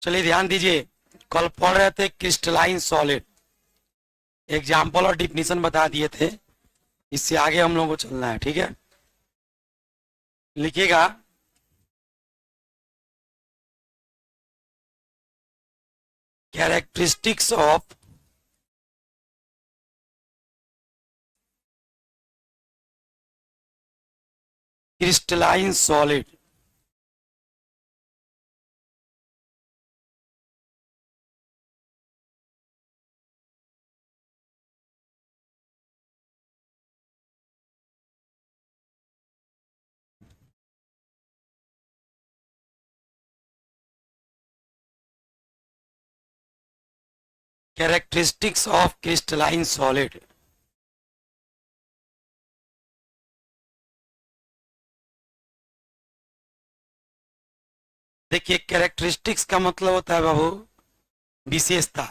चलिए ध्यान दीजिए, कल पढ़ रहे थे क्रिस्टलाइन सॉलिड, एग्जाम्पल और डिफिनीशन बता दिए थे। इससे आगे हम लोगों को चलना है, ठीक है। लिखिएगा, characteristics of crystalline solid. Characteristics of crystalline solid. देखिए, कैरेक्टरिस्टिक्स का मतलब होता है बाबू विशेषता।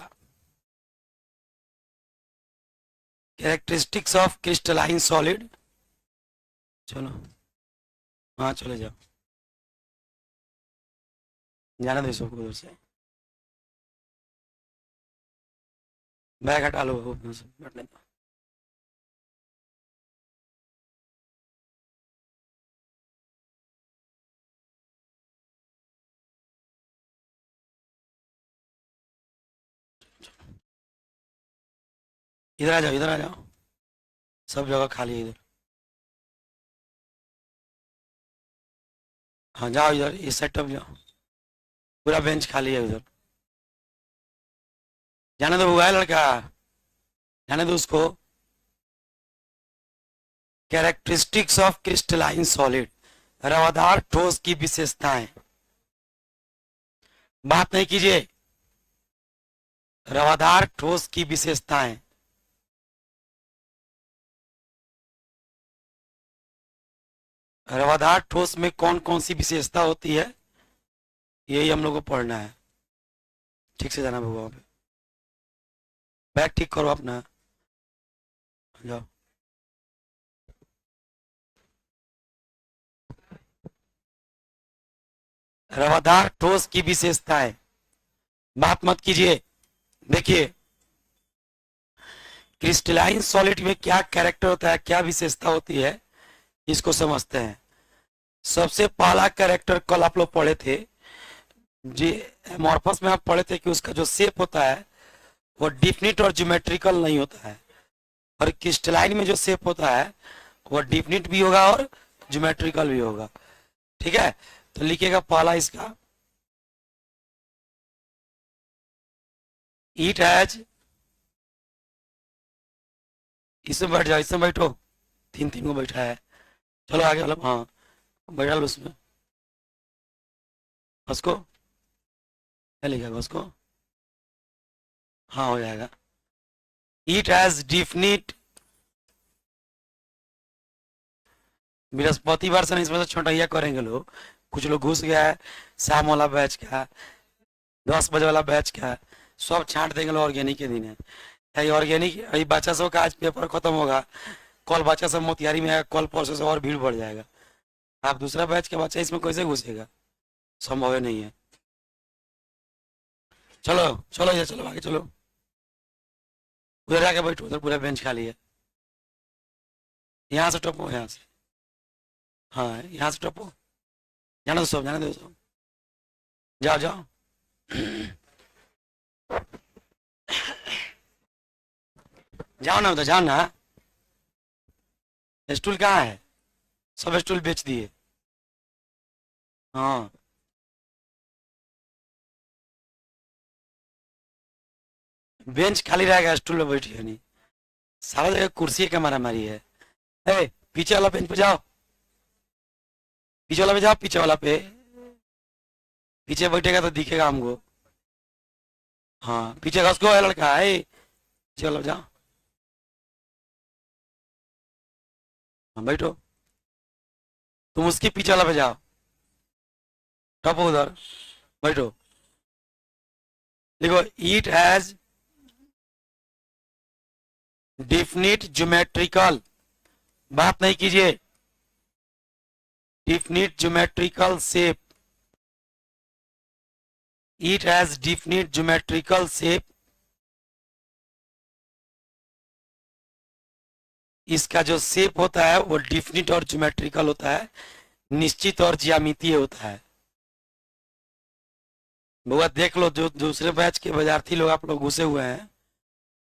Characteristics of crystalline solid. चलो, हाँ चले जाओ, जाना दो सबको उधर से। बैग हटा लो बाबू अपने से, बैठने दो। इधर आ जाओ, इधर आ जाओ, सब जगह खाली है इधर। हाँ जाओ इधर, इस सेटअप जाओ, पूरा बेंच खाली है उधर। जाने दो, हुआ है लड़का, जाने दो उसको। कैरेक्टरिस्टिक्स ऑफ क्रिस्टलाइन सॉलिड, रवादार ठोस की विशेषताएं। बात नहीं कीजिए, रवादार ठोस की विशेषताएं। रवादार ठोस में कौन कौन सी विशेषता होती है, यही हम लोग को पढ़ना है। ठीक से जाना होगा, पे बैग ठीक करो अपना, जाओ। रवादार ठोस की विशेषताएं, बात मत कीजिए। देखिए, क्रिस्टलाइन सॉलिड में क्या कैरेक्टर होता है, क्या विशेषता होती है, इसको समझते हैं। सबसे पहला कैरेक्टर कल आप लोग पढ़े थे जी, एमॉर्फस में आप पढ़े थे कि उसका जो शेप होता है वो डिफिनिट और ज्योमेट्रिकल नहीं होता है। और क्रिस्टलाइन में जो शेप होता है वो डिफिनिट भी होगा और ज्योमेट्रिकल भी होगा। ठीक है, तो लिखिएगा पहला इसका, ईट हैज, इसमें बैठ जाओ, इसमें बैठो, तीन तीन को बैठा है। चलो आगे वाला, हाँ बैठा लो उसमें, उसको क्या लिखेगा उसको, हाँ हो जाएगा। ईट हैज डिफिनिट, बृहस्पतिवार से नहीं, इसमें से छोटैया करेंगे लोग। कुछ लोग घुस गया है, शाम वाला बैच का, 10 बजे वाला बैच का, सब छांट देंगे लोग। ऑर्गेनिक के दिन है, ऑर्गेनिक अभी बच्चा सब का आज पेपर खत्म होगा, कल बच्चा सब मोतिहारी में आएगा, कल परसों से और भीड़ बढ़ जाएगा। आप दूसरा बैच का बच्चा इसमें कैसे घुसेगा, संभव ही नहीं है। चलो चलो इधर चलो, आगे चलो, उधर जाके बैठो, उधर पूरा बेंच खाली है। यहाँ से टपो, यहाँ से, हाँ यहाँ से टपो, जाने दो सब, जाने दो सब, जाओ जाओ। जाओ ना उधर, जाओ ना। स्टूल कहाँ है, सब स्टूल बेच दिए। हाँ बेंच खाली रहेगा, स्टूल पे बैठिए नहीं, सारा जगह कुर्सी का मारा मारी है। ए, पीछे वाला बेंच पे जाओ, पीछे वाला पे जाओ, पीछे वाला पे, पीछे बैठेगा तो दिखेगा हमको। हाँ पीछे का उसको है लड़का है, चलो जाओ, हाँ बैठो, तुम उसके पीछे वाला पे जाओ, टपो उधर, बैठो। देखो, ईट हैज डिफिनिट ज्योमेट्रिकल, बात नहीं कीजिए, definite geometrical shape. It has definite geometrical shape. इसका जो शेप होता है वो डिफिनिट और ज्योमेट्रिकल होता है, निश्चित और ज्यामितीय होता है। बुआ देख लो, जो दूसरे बैच के विद्यार्थी लोग आप लोग घुसे हुए हैं,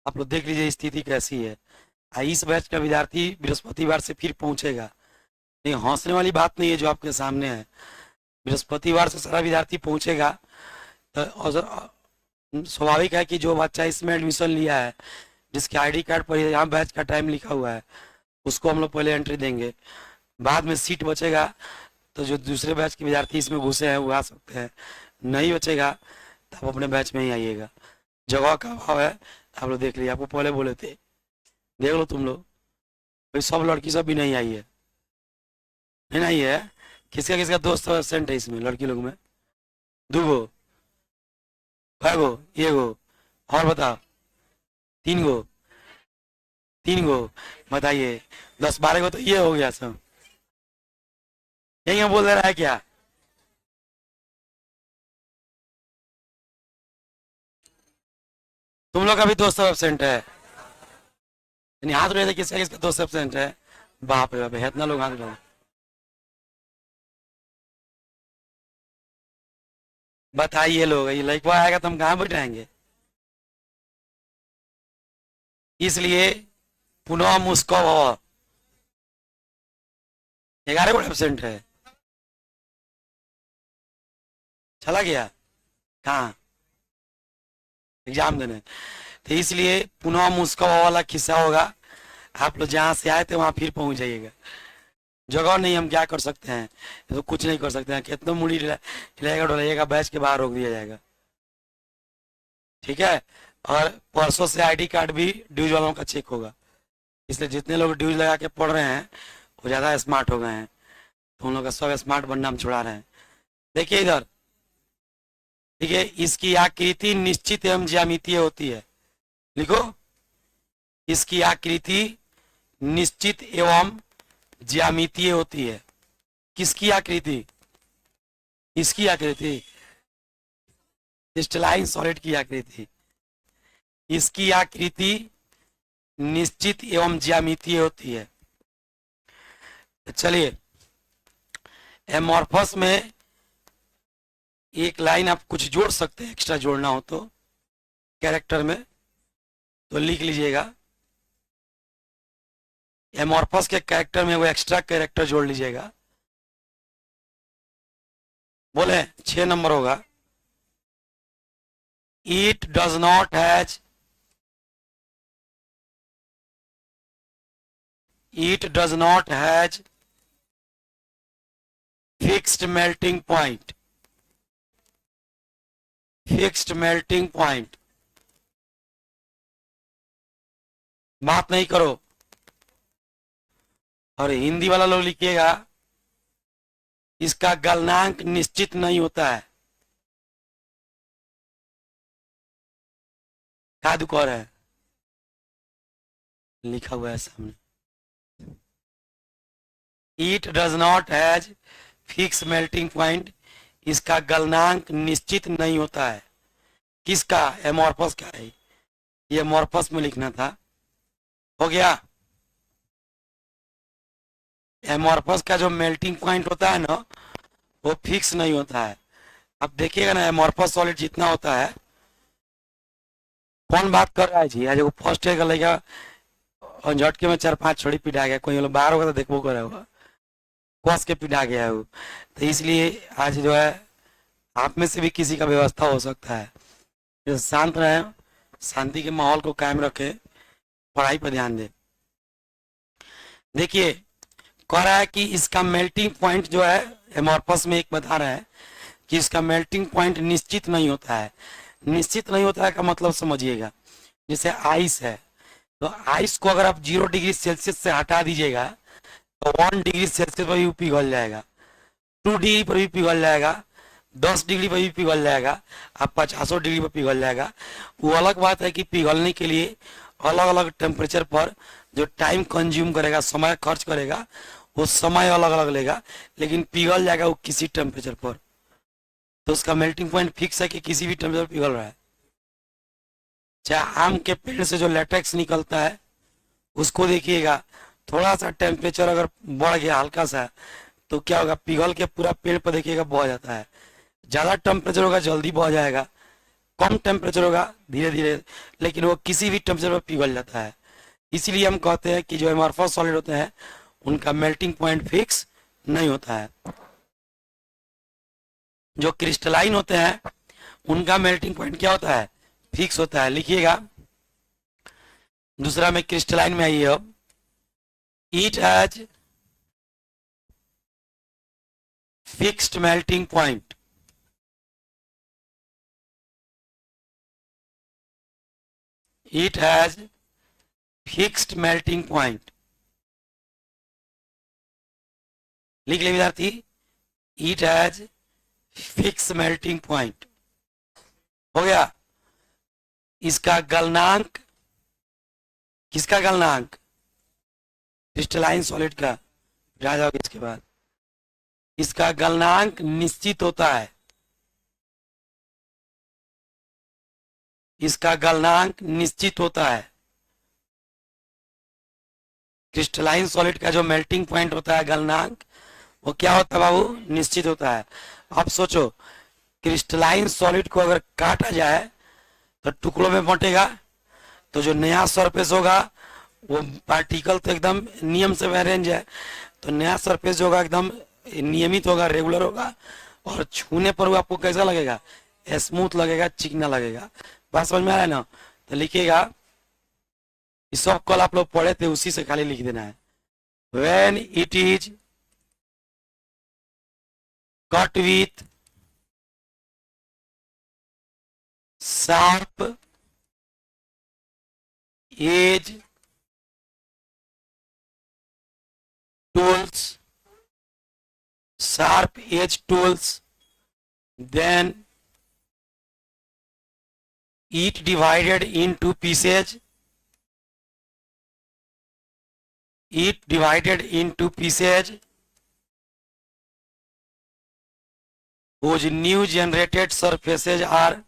आप लोग देख लीजिए स्थिति कैसी है। इस बैच का विद्यार्थी बृहस्पतिवार से फिर पहुंचेगा। नहीं, हौसले वाली बात नहीं है जो आपके सामने है। बृहस्पतिवार से सारा विद्यार्थी पहुंचेगा। तो स्वाभाविक है कि जो बच्चा इसमें एडमिशन लिया है, जिसके आईडी कार्ड पर यहाँ बैच का टाइम लिखा हुआ है, उसको हम लोग पहले एंट्री देंगे। बाद में सीट बचेगा तो जो दूसरे बैच के विद्यार्थी इसमें घुसे हैं वो आ सकते हैं, नहीं बचेगा तो आप अपने बैच में ही आइएगा। जगह का अभाव है, आप लोग देख लीजिए, आपको पहले बोले थे, देख लो तुम लोग। भाई सब लड़की सब भी नहीं आई है, नहीं आई है। किसका किसका दोस्त एबसेंट है इसमें लड़की लोग में? दो गो, ये गो, और बताओ। तीन गो, तीन गो, बताइए। 10-12 गो तो ये हो गया सब। यही बोल रहा है क्या? तुम लोग का भी दोस्त एबसेंट है? यानी हाथ उठाए थे, किसका किसका दोस्त एबसेंट है? बाप रे बाप, इतना लोग हाथ उठाए। बताइए लोग, ये लड़का आएगा तो हम कहाँ बैठाएंगे? इसलिए पुनः मुस्को 11 को एबसेंट है, चला गया कहाँ? एग्जाम देने। तो इसलिए पुनः मुस्को वाला किस्सा होगा। आप लोग जहाँ से आए थे वहां फिर पहुंच जाइएगा। जगह नहीं, हम क्या कर सकते हैं? तो कुछ नहीं कर सकते हैं, कितना मुड़ी हिलाएगा डोलाइएगा, बैच के बाहर रोक दिया जाएगा। ठीक है। और परसों से आईडी कार्ड भी ड्यूज वालों का चेक होगा, इसलिए जितने लोग ड्यूज लगा के पढ़ रहे हैं वो ज़्यादा स्मार्ट हो गए हैं, तो उन लोग का सब स्मार्ट बनना हम छुड़ा रहे हैं। देखिए इधर, ठीक है, इसकी आकृति निश्चित एवं ज्यामितीय होती है। लिखो, इसकी आकृति निश्चित एवं ज्यामितीय होती है। किसकी आकृति? इसकी आकृति, क्रिस्टलाइन सॉलिड की आकृति। इसकी आकृति निश्चित एवं ज्यामितीय होती है। चलिए, एमॉर्फस में एक लाइन आप कुछ जोड़ सकते हैं, एक्स्ट्रा जोड़ना हो तो कैरेक्टर में, तो लिख लीजिएगा। एमॉर्फस के कैरेक्टर में वो एक्स्ट्रा कैरेक्टर जोड़ लीजिएगा। बोले 6 नंबर होगा। It does not has, it does not has fixed melting point, fixed melting point। बात नहीं करो। और हिंदी वाला लोग लिखिएगा, इसका गलनांक निश्चित नहीं होता है। क्या दुकान है? लिखा हुआ है सामने। It does not has fixed melting point, इसका गलनांक निश्चित नहीं होता है। किसका? एमॉर्फस का है। ये एमॉर्फस में लिखना था। हो गया। एमॉर्फस का जो मेल्टिंग पॉइंट होता है ना, वो फिक्स नहीं होता है। अब देखिएगा ना, एमॉर्फस सॉलिड जितना होता है। कौन बात कर रहा है जी? आज वो फर्स्ट ईयर का लड़का और झटके में 4-5 छोड़ी पिटा गया। कोई बाहर होगा तो देखो कर रहा होगा, कस के पिटा गया है वो। तो इसलिए आज जो है, आप में से भी किसी का व्यवस्था हो सकता है। तो शांत रहे, शांति के माहौल को कायम रखे, पढ़ाई पर ध्यान दे। देखिए, कह रहा है कि इसका मेल्टिंग पॉइंट जो है, एमॉर्फस में एक बता रहा है कि इसका मेल्टिंग पॉइंट निश्चित नहीं होता है। निश्चित नहीं होता है का मतलब समझिएगा, जैसे आइस है, तो आइस को अगर आप 0 डिग्री सेल्सियस से हटा दीजिएगा तो 1 डिग्री सेल्सियस पर भी पिघल जाएगा, 2 डिग्री पर भी पिघल जाएगा, 10 डिग्री पर भी पिघल जाएगा, अब 50 डिग्री पर पिघल जाएगा। वो अलग बात है कि पिघलने के लिए अलग अलग टेम्परेचर पर जो टाइम कंज्यूम करेगा, समय खर्च करेगा, वो समय अलग अलग लेगा, लेकिन पिघल जाएगा वो किसी टेम्परेचर पर। तो उसका मेल्टिंग पॉइंट फिक्स है कि किसी भी टेम्परेचर पिघल रहा है। चाहे आम के पेड़ से जो लेटेक्स निकलता है उसको देखिएगा, थोड़ा सा टेम्परेचर अगर बढ़ गया हल्का सा तो क्या होगा, पिघल के पूरा पेड़ पर देखिएगा बह जाता है। ज़्यादा टेम्परेचर होगा जल्दी बह जाएगा, कम टेम्परेचर होगा धीरे धीरे, लेकिन वो किसी भी टेम्परेचर पर पिघल जाता है। इसीलिए हम कहते हैं कि जो एमॉर्फस सॉलिड होते हैं उनका मेल्टिंग पॉइंट फिक्स नहीं होता है। जो क्रिस्टलाइन होते हैं उनका मेल्टिंग पॉइंट क्या होता है, फिक्स होता है। लिखिएगा दूसरा में क्रिस्टलाइन में आइए अब, it has fixed melting point. It has fixed melting point. लिख ले विद्यार्थी, it has fix melting point. हो गया। इसका गलनांक, किसका गलनांक, क्रिस्टलाइन सॉलिड का, आ जाओगे इसके बाद। इसका गलनांक निश्चित होता है, इसका गलनांक निश्चित होता है। क्रिस्टलाइन सॉलिड का जो मेल्टिंग पॉइंट होता है गलनांक, वो क्या होता है बाबू, निश्चित होता है। अब सोचो क्रिस्टलाइन सॉलिड को अगर काटा जाए तो टुकड़ों में बंटेगा, तो जो नया सरफेस होगा वो पार्टिकल तो एकदम नियम से अरेंज है, तो नया सरफेस जो होगा एकदम नियमित होगा, रेगुलर होगा, और छूने पर वो आपको कैसा लगेगा, स्मूथ लगेगा, चिकना लगेगा। बात समझ में आ रहा है ना। तो लिखिएगा, इस सब कल आप लोग पढ़े थे उसी से खाली लिख देना है। When it is cut with sharp edge tools, sharp edge tools, then it divided into pieces, it divided into pieces whose new generated surfaces are,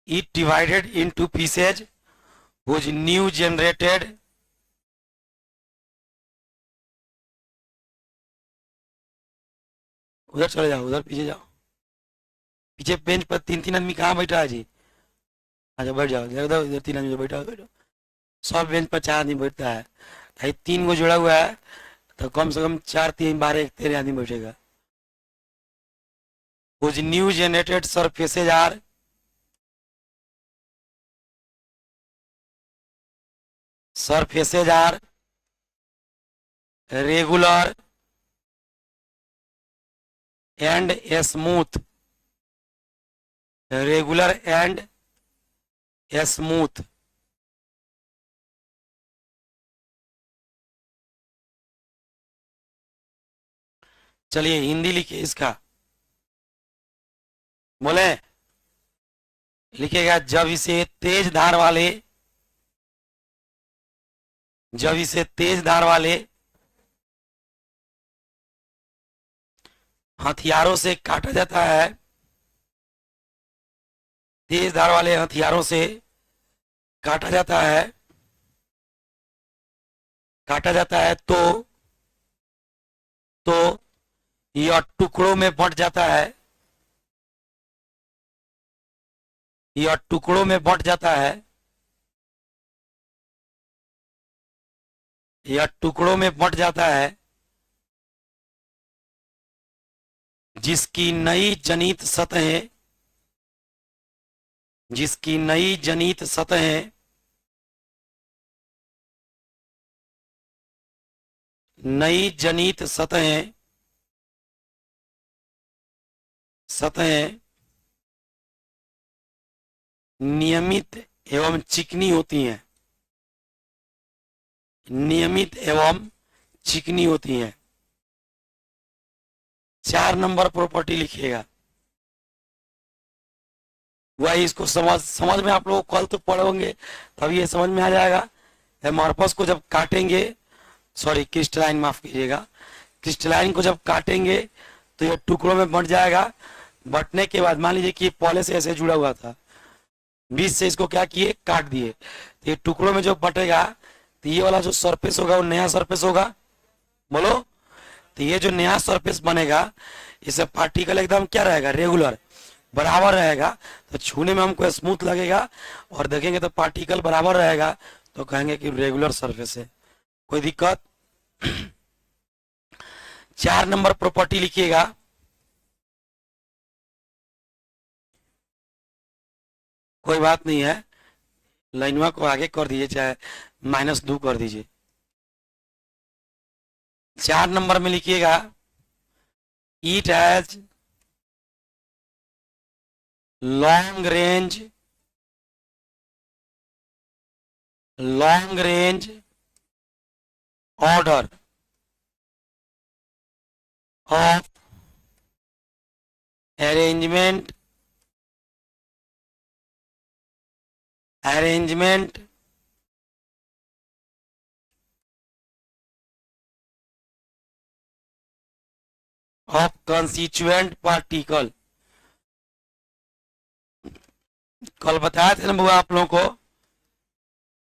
it divided into pieces whose new generated उधर चले जाओ, उधर पीछे जाओ, पीछे bench पर तीन तीन आदमी कहाँ बैठा है जी, अच्छा बैठ जाओ, उधर उधर तीन आदमी बैठा बैठो। सब बेंच पर चार आदमी बैठता है, भाई तीन को जुड़ा हुआ है तो कम से कम 4 3 12 13 आदमी बैठेगा। whose new generated surfaces are, surfaces are regular and smooth, regular and smooth। चलिए हिंदी लिखिए इसका, बोले लिखेगा, जब इसे तेज धार वाले, जब इसे तेज धार वाले हथियारों से काटा जाता है, तेज धार वाले हथियारों से काटा जाता है, काटा जाता है तो यह टुकड़ों में बंट जाता है, यह टुकड़ों में बंट जाता है, यह टुकड़ों में बंट जाता है, जिसकी नई जनित सतहें, जिसकी नई जनित सतहें नई जनित सतहें सतहें नियमित एवं चिकनी होती हैं, नियमित एवं चिकनी होती हैं। 4 नंबर प्रॉपर्टी लिखिएगा, वही इसको समझ में आप लोग कल तो पढ़ोगे तब ये समझ में आ जाएगा। एमॉर्फस को जब काटेंगे, सॉरी क्रिस्टलाइन माफ कीजिएगा, क्रिस्टलाइन को जब काटेंगे तो ये टुकड़ों में बंट जाएगा। बंटने के बाद मान लीजिए कि पहले से ऐसे जुड़ा हुआ था, बीच से इसको क्या किए, काट दिए, तो ये टुकड़ों में जो बटेगा तो ये वाला जो सरफेस होगा वो नया सरफेस होगा। बोलो, तो ये जो नया सरफेस बनेगा इससे पार्टिकल एकदम क्या रहेगा, रेगुलर, बराबर रहेगा। तो छूने में हमको स्मूथ लगेगा और देखेंगे तो पार्टिकल बराबर रहेगा, तो कहेंगे कि रेगुलर सरफेस है। कोई दिक्कत? 4 नंबर प्रॉपर्टी लिखिएगा। कोई बात नहीं है, लाइनवा को आगे कर दीजिए, चाहे -2 कर दीजिए। 4 नंबर में लिखिएगा, it has long range order of arrangement of constituent particle। कल बताया था ना बुआ आप लोगों को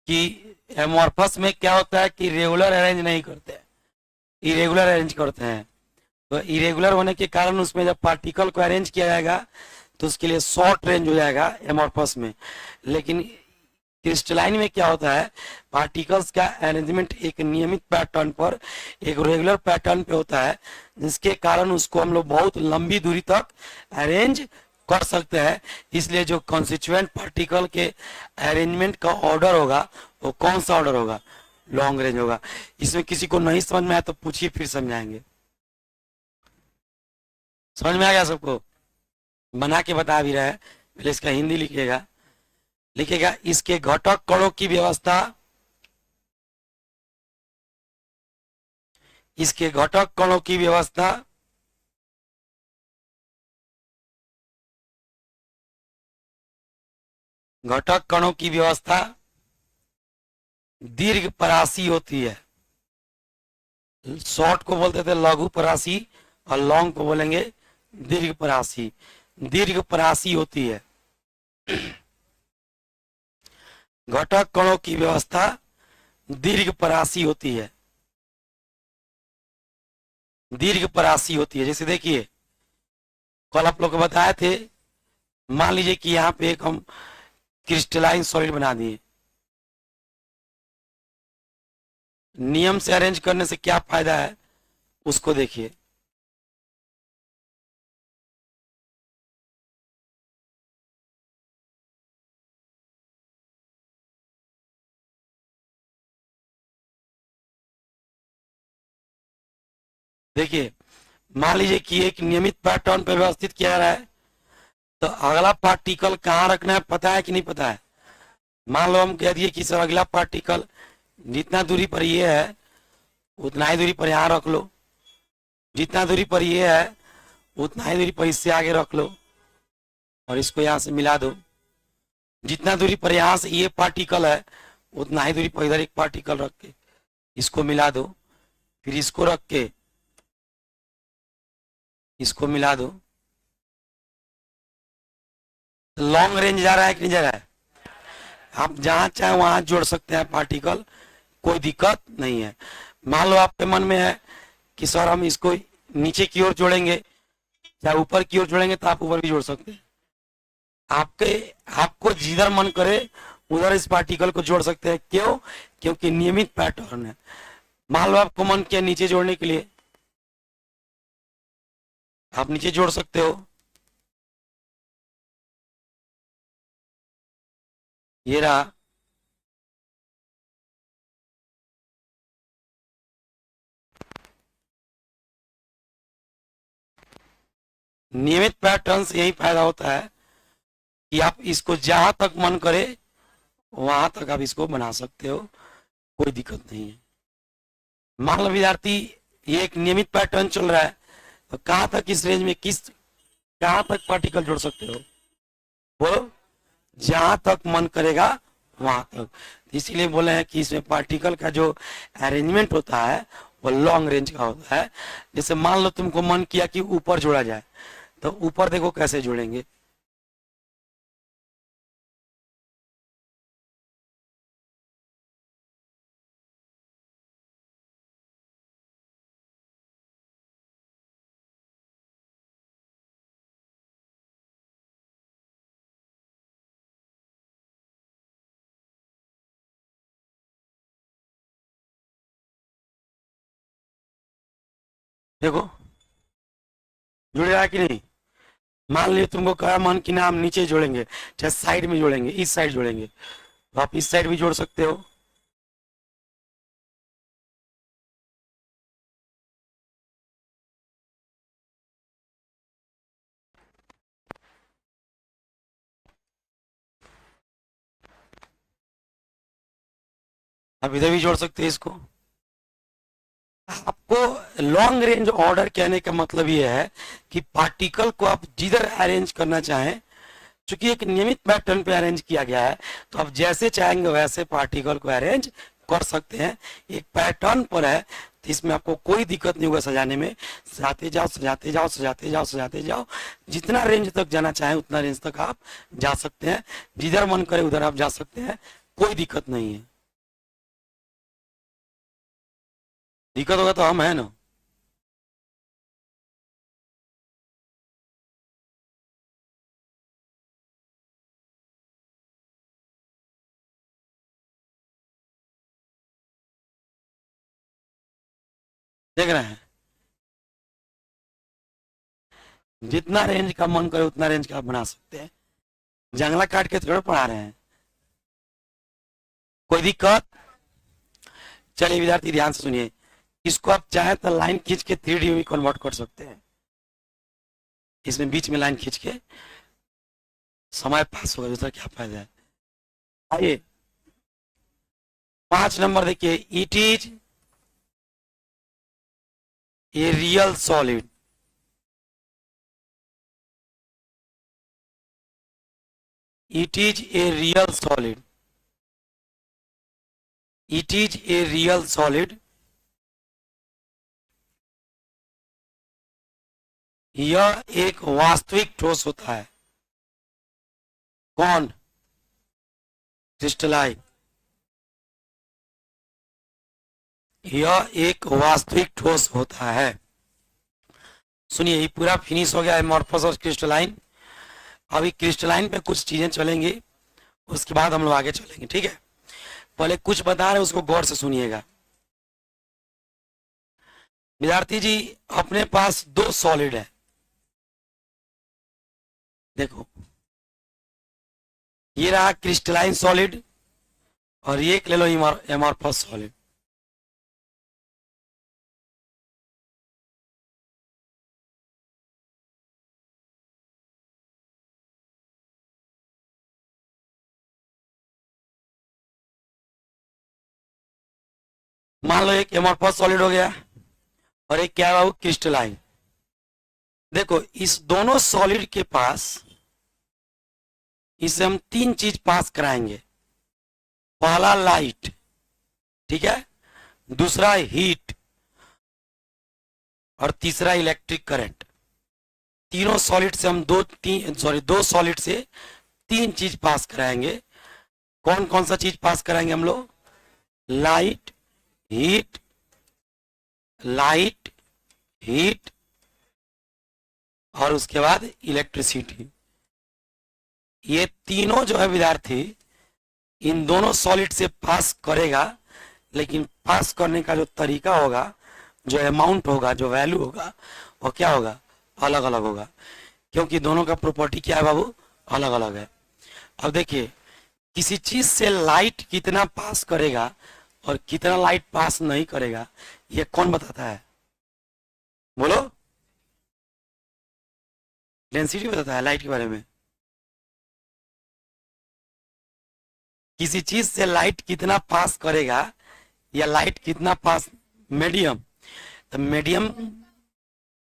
कि एमॉर्फस में क्या होता है कि रेगुलर अरेंज नहीं करते, इरेगुलर अरेंज करते हैं। तो इरेगुलर होने के कारण उसमें जब पार्टिकल को अरेंज किया जाएगा तो उसके लिए शॉर्ट रेंज हो जाएगा एमॉर्फस में। लेकिन क्रिस्टलाइन में क्या होता है, पार्टिकल्स का अरेंजमेंट एक नियमित पैटर्न पर, एक रेगुलर पैटर्न पे होता है, जिसके कारण उसको हम लोग बहुत लंबी दूरी तक अरेंज कर सकते हैं। इसलिए जो कॉन्स्टिट्यूएंट पार्टिकल के अरेंजमेंट का ऑर्डर होगा वो कौन सा ऑर्डर होगा, लॉन्ग रेंज होगा। इसमें किसी को नहीं समझ में आया तो पूछिए, फिर समझाएंगे। समझ में आ गया सबको? बना के बता भी रहा है, पहले इसका हिंदी लिखिएगा। इसके घटक कणों की व्यवस्था, इसके घटक कणों की व्यवस्था दीर्घ परासी होती है। शॉर्ट को बोलते थे लघु परासी और लॉन्ग को बोलेंगे दीर्घ परासी। दीर्घ परासी होती है। घटक कणों की व्यवस्था दीर्घ परासी होती है। दीर्घ परासी होती है। जैसे देखिए कल आप लोग को बताए थे, मान लीजिए कि यहाँ पे एक हम क्रिस्टलाइन सॉलिड बना दिए। नियम से अरेंज करने से क्या फायदा है उसको देखिए। देखिए मान लीजिए कि एक नियमित पैटर्न पे व्यवस्थित किया जा रहा है, तो अगला पार्टिकल कहाँ रखना है पता है कि नहीं पता है? मान लो हम कह दिए कि सर अगला पार्टिकल जितना दूरी पर ये है उतना ही दूरी पर यहाँ रख लो, जितना दूरी पर ये है उतना ही दूरी पर इससे आगे रख लो और इसको यहाँ से मिला दो। जितना दूरी पर यहाँ से ये पार्टिकल है उतना ही दूरी पर इधर एक पार्टिकल रख के इसको मिला दो, फिर इसको रख के इसको मिला दो। लॉन्ग रेंज जा रहा है कि नहीं जा रहा है? आप जहां चाहे वहां जोड़ सकते हैं पार्टिकल, कोई दिक्कत नहीं है। मान लो आपके मन में है कि सर हम इसको नीचे की ओर जोड़ेंगे, चाहे ऊपर की ओर जोड़ेंगे, तो आप ऊपर भी जोड़ सकते हैं। आपको जिधर मन करे उधर इस पार्टिकल को जोड़ सकते हैं। क्यों? क्योंकि नियमित पैटर्न है। मान लो आपको मन किया नीचे जोड़ने के लिए, आप नीचे जोड़ सकते हो। ये रहा, नियमित पैटर्न से यही फायदा होता है कि आप इसको जहां तक मन करे वहां तक आप इसको बना सकते हो, कोई दिक्कत नहीं है। मान लो विद्यार्थी ये एक नियमित पैटर्न चल रहा है, तो कहां तक इस रेंज में कहां तक पार्टिकल जोड़ सकते हो? वो जहां तक मन करेगा वहां तक। इसीलिए बोले हैं कि इसमें पार्टिकल का जो अरेंजमेंट होता है वो लॉन्ग रेंज का होता है। जैसे मान लो तुमको मन किया कि ऊपर जोड़ा जाए, तो ऊपर देखो कैसे जोड़ेंगे। देखो जुड़ रहा है कि नहीं। मान लियो तुमको कहा मन कि ना हम नीचे जोड़ेंगे, चाहे साइड में जोड़ेंगे, इस साइड जोड़ेंगे, तो आप इस साइड भी जोड़ सकते हो। आप इधर भी जोड़ सकते हैं इसको। आपको लॉन्ग रेंज ऑर्डर कहने का मतलब ये है कि पार्टिकल को आप जिधर अरेंज करना चाहें, चूंकि एक नियमित पैटर्न पे अरेंज किया गया है, तो आप जैसे चाहेंगे वैसे पार्टिकल को अरेंज कर सकते हैं। एक पैटर्न पर है, तो इसमें आपको कोई दिक्कत नहीं होगा सजाने में। सजाते जाओ सजाते जाओ सजाते जाओ सजाते जाओ, जितना रेंज तक जाना चाहें उतना रेंज तक आप जा सकते हैं, जिधर मन करे उधर आप जा सकते हैं, कोई दिक्कत नहीं है। दिक्कत होगा तो हम है ना। देख रहे हैं, जितना रेंज का मन करे उतना रेंज का आप बना सकते हैं। जंगला काट के थोड़ा पढ़ा रहे हैं, कोई दिक्कत। चलिए विद्यार्थी ध्यान से सुनिए, इसको आप चाहे तो लाइन खींच के 3D में कन्वर्ट कर सकते हैं। इसमें बीच में लाइन खींच के समय पास होगा, दूसरा क्या फायदा है। आइए 5 नंबर देखिए, it is a real solid. It is a real solid. It is a real solid. यह एक वास्तविक ठोस होता है। कौन? क्रिस्टलाइन। यह एक वास्तविक ठोस होता है। सुनिए, ये पूरा फिनिश हो गया है एमॉर्फस और क्रिस्टलाइन। अभी क्रिस्टलाइन पे कुछ चीजें चलेंगी, उसके बाद हम लोग आगे चलेंगे, ठीक है। पहले कुछ बता रहे हैं, उसको गौर से सुनिएगा। विद्यार्थी जी, अपने पास 2 सॉलिड है। देखो, ये रहा क्रिस्टलाइन सॉलिड और ये ले लो एमॉर्फस सॉलिड। मान लो एक एमॉर्फस सॉलिड हो गया और एक क्या है क्रिस्टलाइन। देखो, इस दोनों सॉलिड के पास इसे हम 3 चीज पास कराएंगे। पहला लाइट, ठीक है, दूसरा हीट और तीसरा इलेक्ट्रिक करंट। तीनों सॉलिड से हम दो सॉलिड से 3 चीज पास कराएंगे। कौन कौन सा चीज पास कराएंगे हम लोग? लाइट, हीट, लाइट, हीट और उसके बाद इलेक्ट्रिसिटी। ये तीनों जो है विद्यार्थी, इन दोनों सॉलिड से पास करेगा, लेकिन पास करने का जो तरीका होगा, जो अमाउंट होगा, जो वैल्यू होगा, वो क्या होगा? अलग अलग होगा, क्योंकि दोनों का प्रॉपर्टी क्या है बाबू? अलग अलग है। अब देखिए, किसी चीज से लाइट कितना पास करेगा और कितना लाइट पास नहीं करेगा, ये कौन बताता है? बोलो। डेंसिटी बताता है लाइट के बारे में। किसी चीज से लाइट कितना पास करेगा या लाइट कितना पास, मीडियम, तो मीडियम,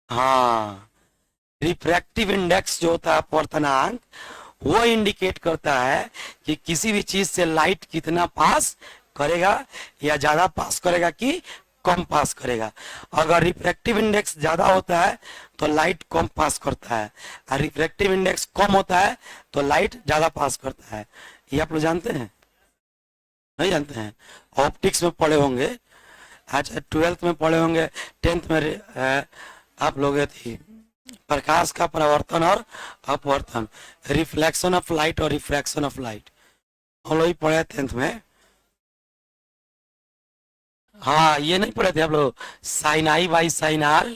हाँ, रिफ्रैक्टिव इंडेक्स जो होता है अपवर्तनांक, वो इंडिकेट करता है कि किसी भी चीज से लाइट कितना पास करेगा, या ज्यादा पास करेगा कि कम पास करेगा। अगर रिफ्रैक्टिव इंडेक्स ज्यादा होता है तो लाइट कम पास करता है, और रिफ्रैक्टिव इंडेक्स कम होता है तो लाइट ज्यादा पास करता है। ये आप लोग जानते हैं? नहीं जानते हैं? ऑप्टिक्स में पढ़े होंगे, अच्छा 12th में पढ़े होंगे, 10th में आप लोग थी प्रकाश का परावर्तन और अपवर्तन, रिफ्लेक्शन ऑफ लाइट और रिफ्रैक्शन ऑफ लाइट, हम लोग ही पढ़े 10th में। हाँ, ये नहीं पढ़े थे आप लोग? Sine i by sine r,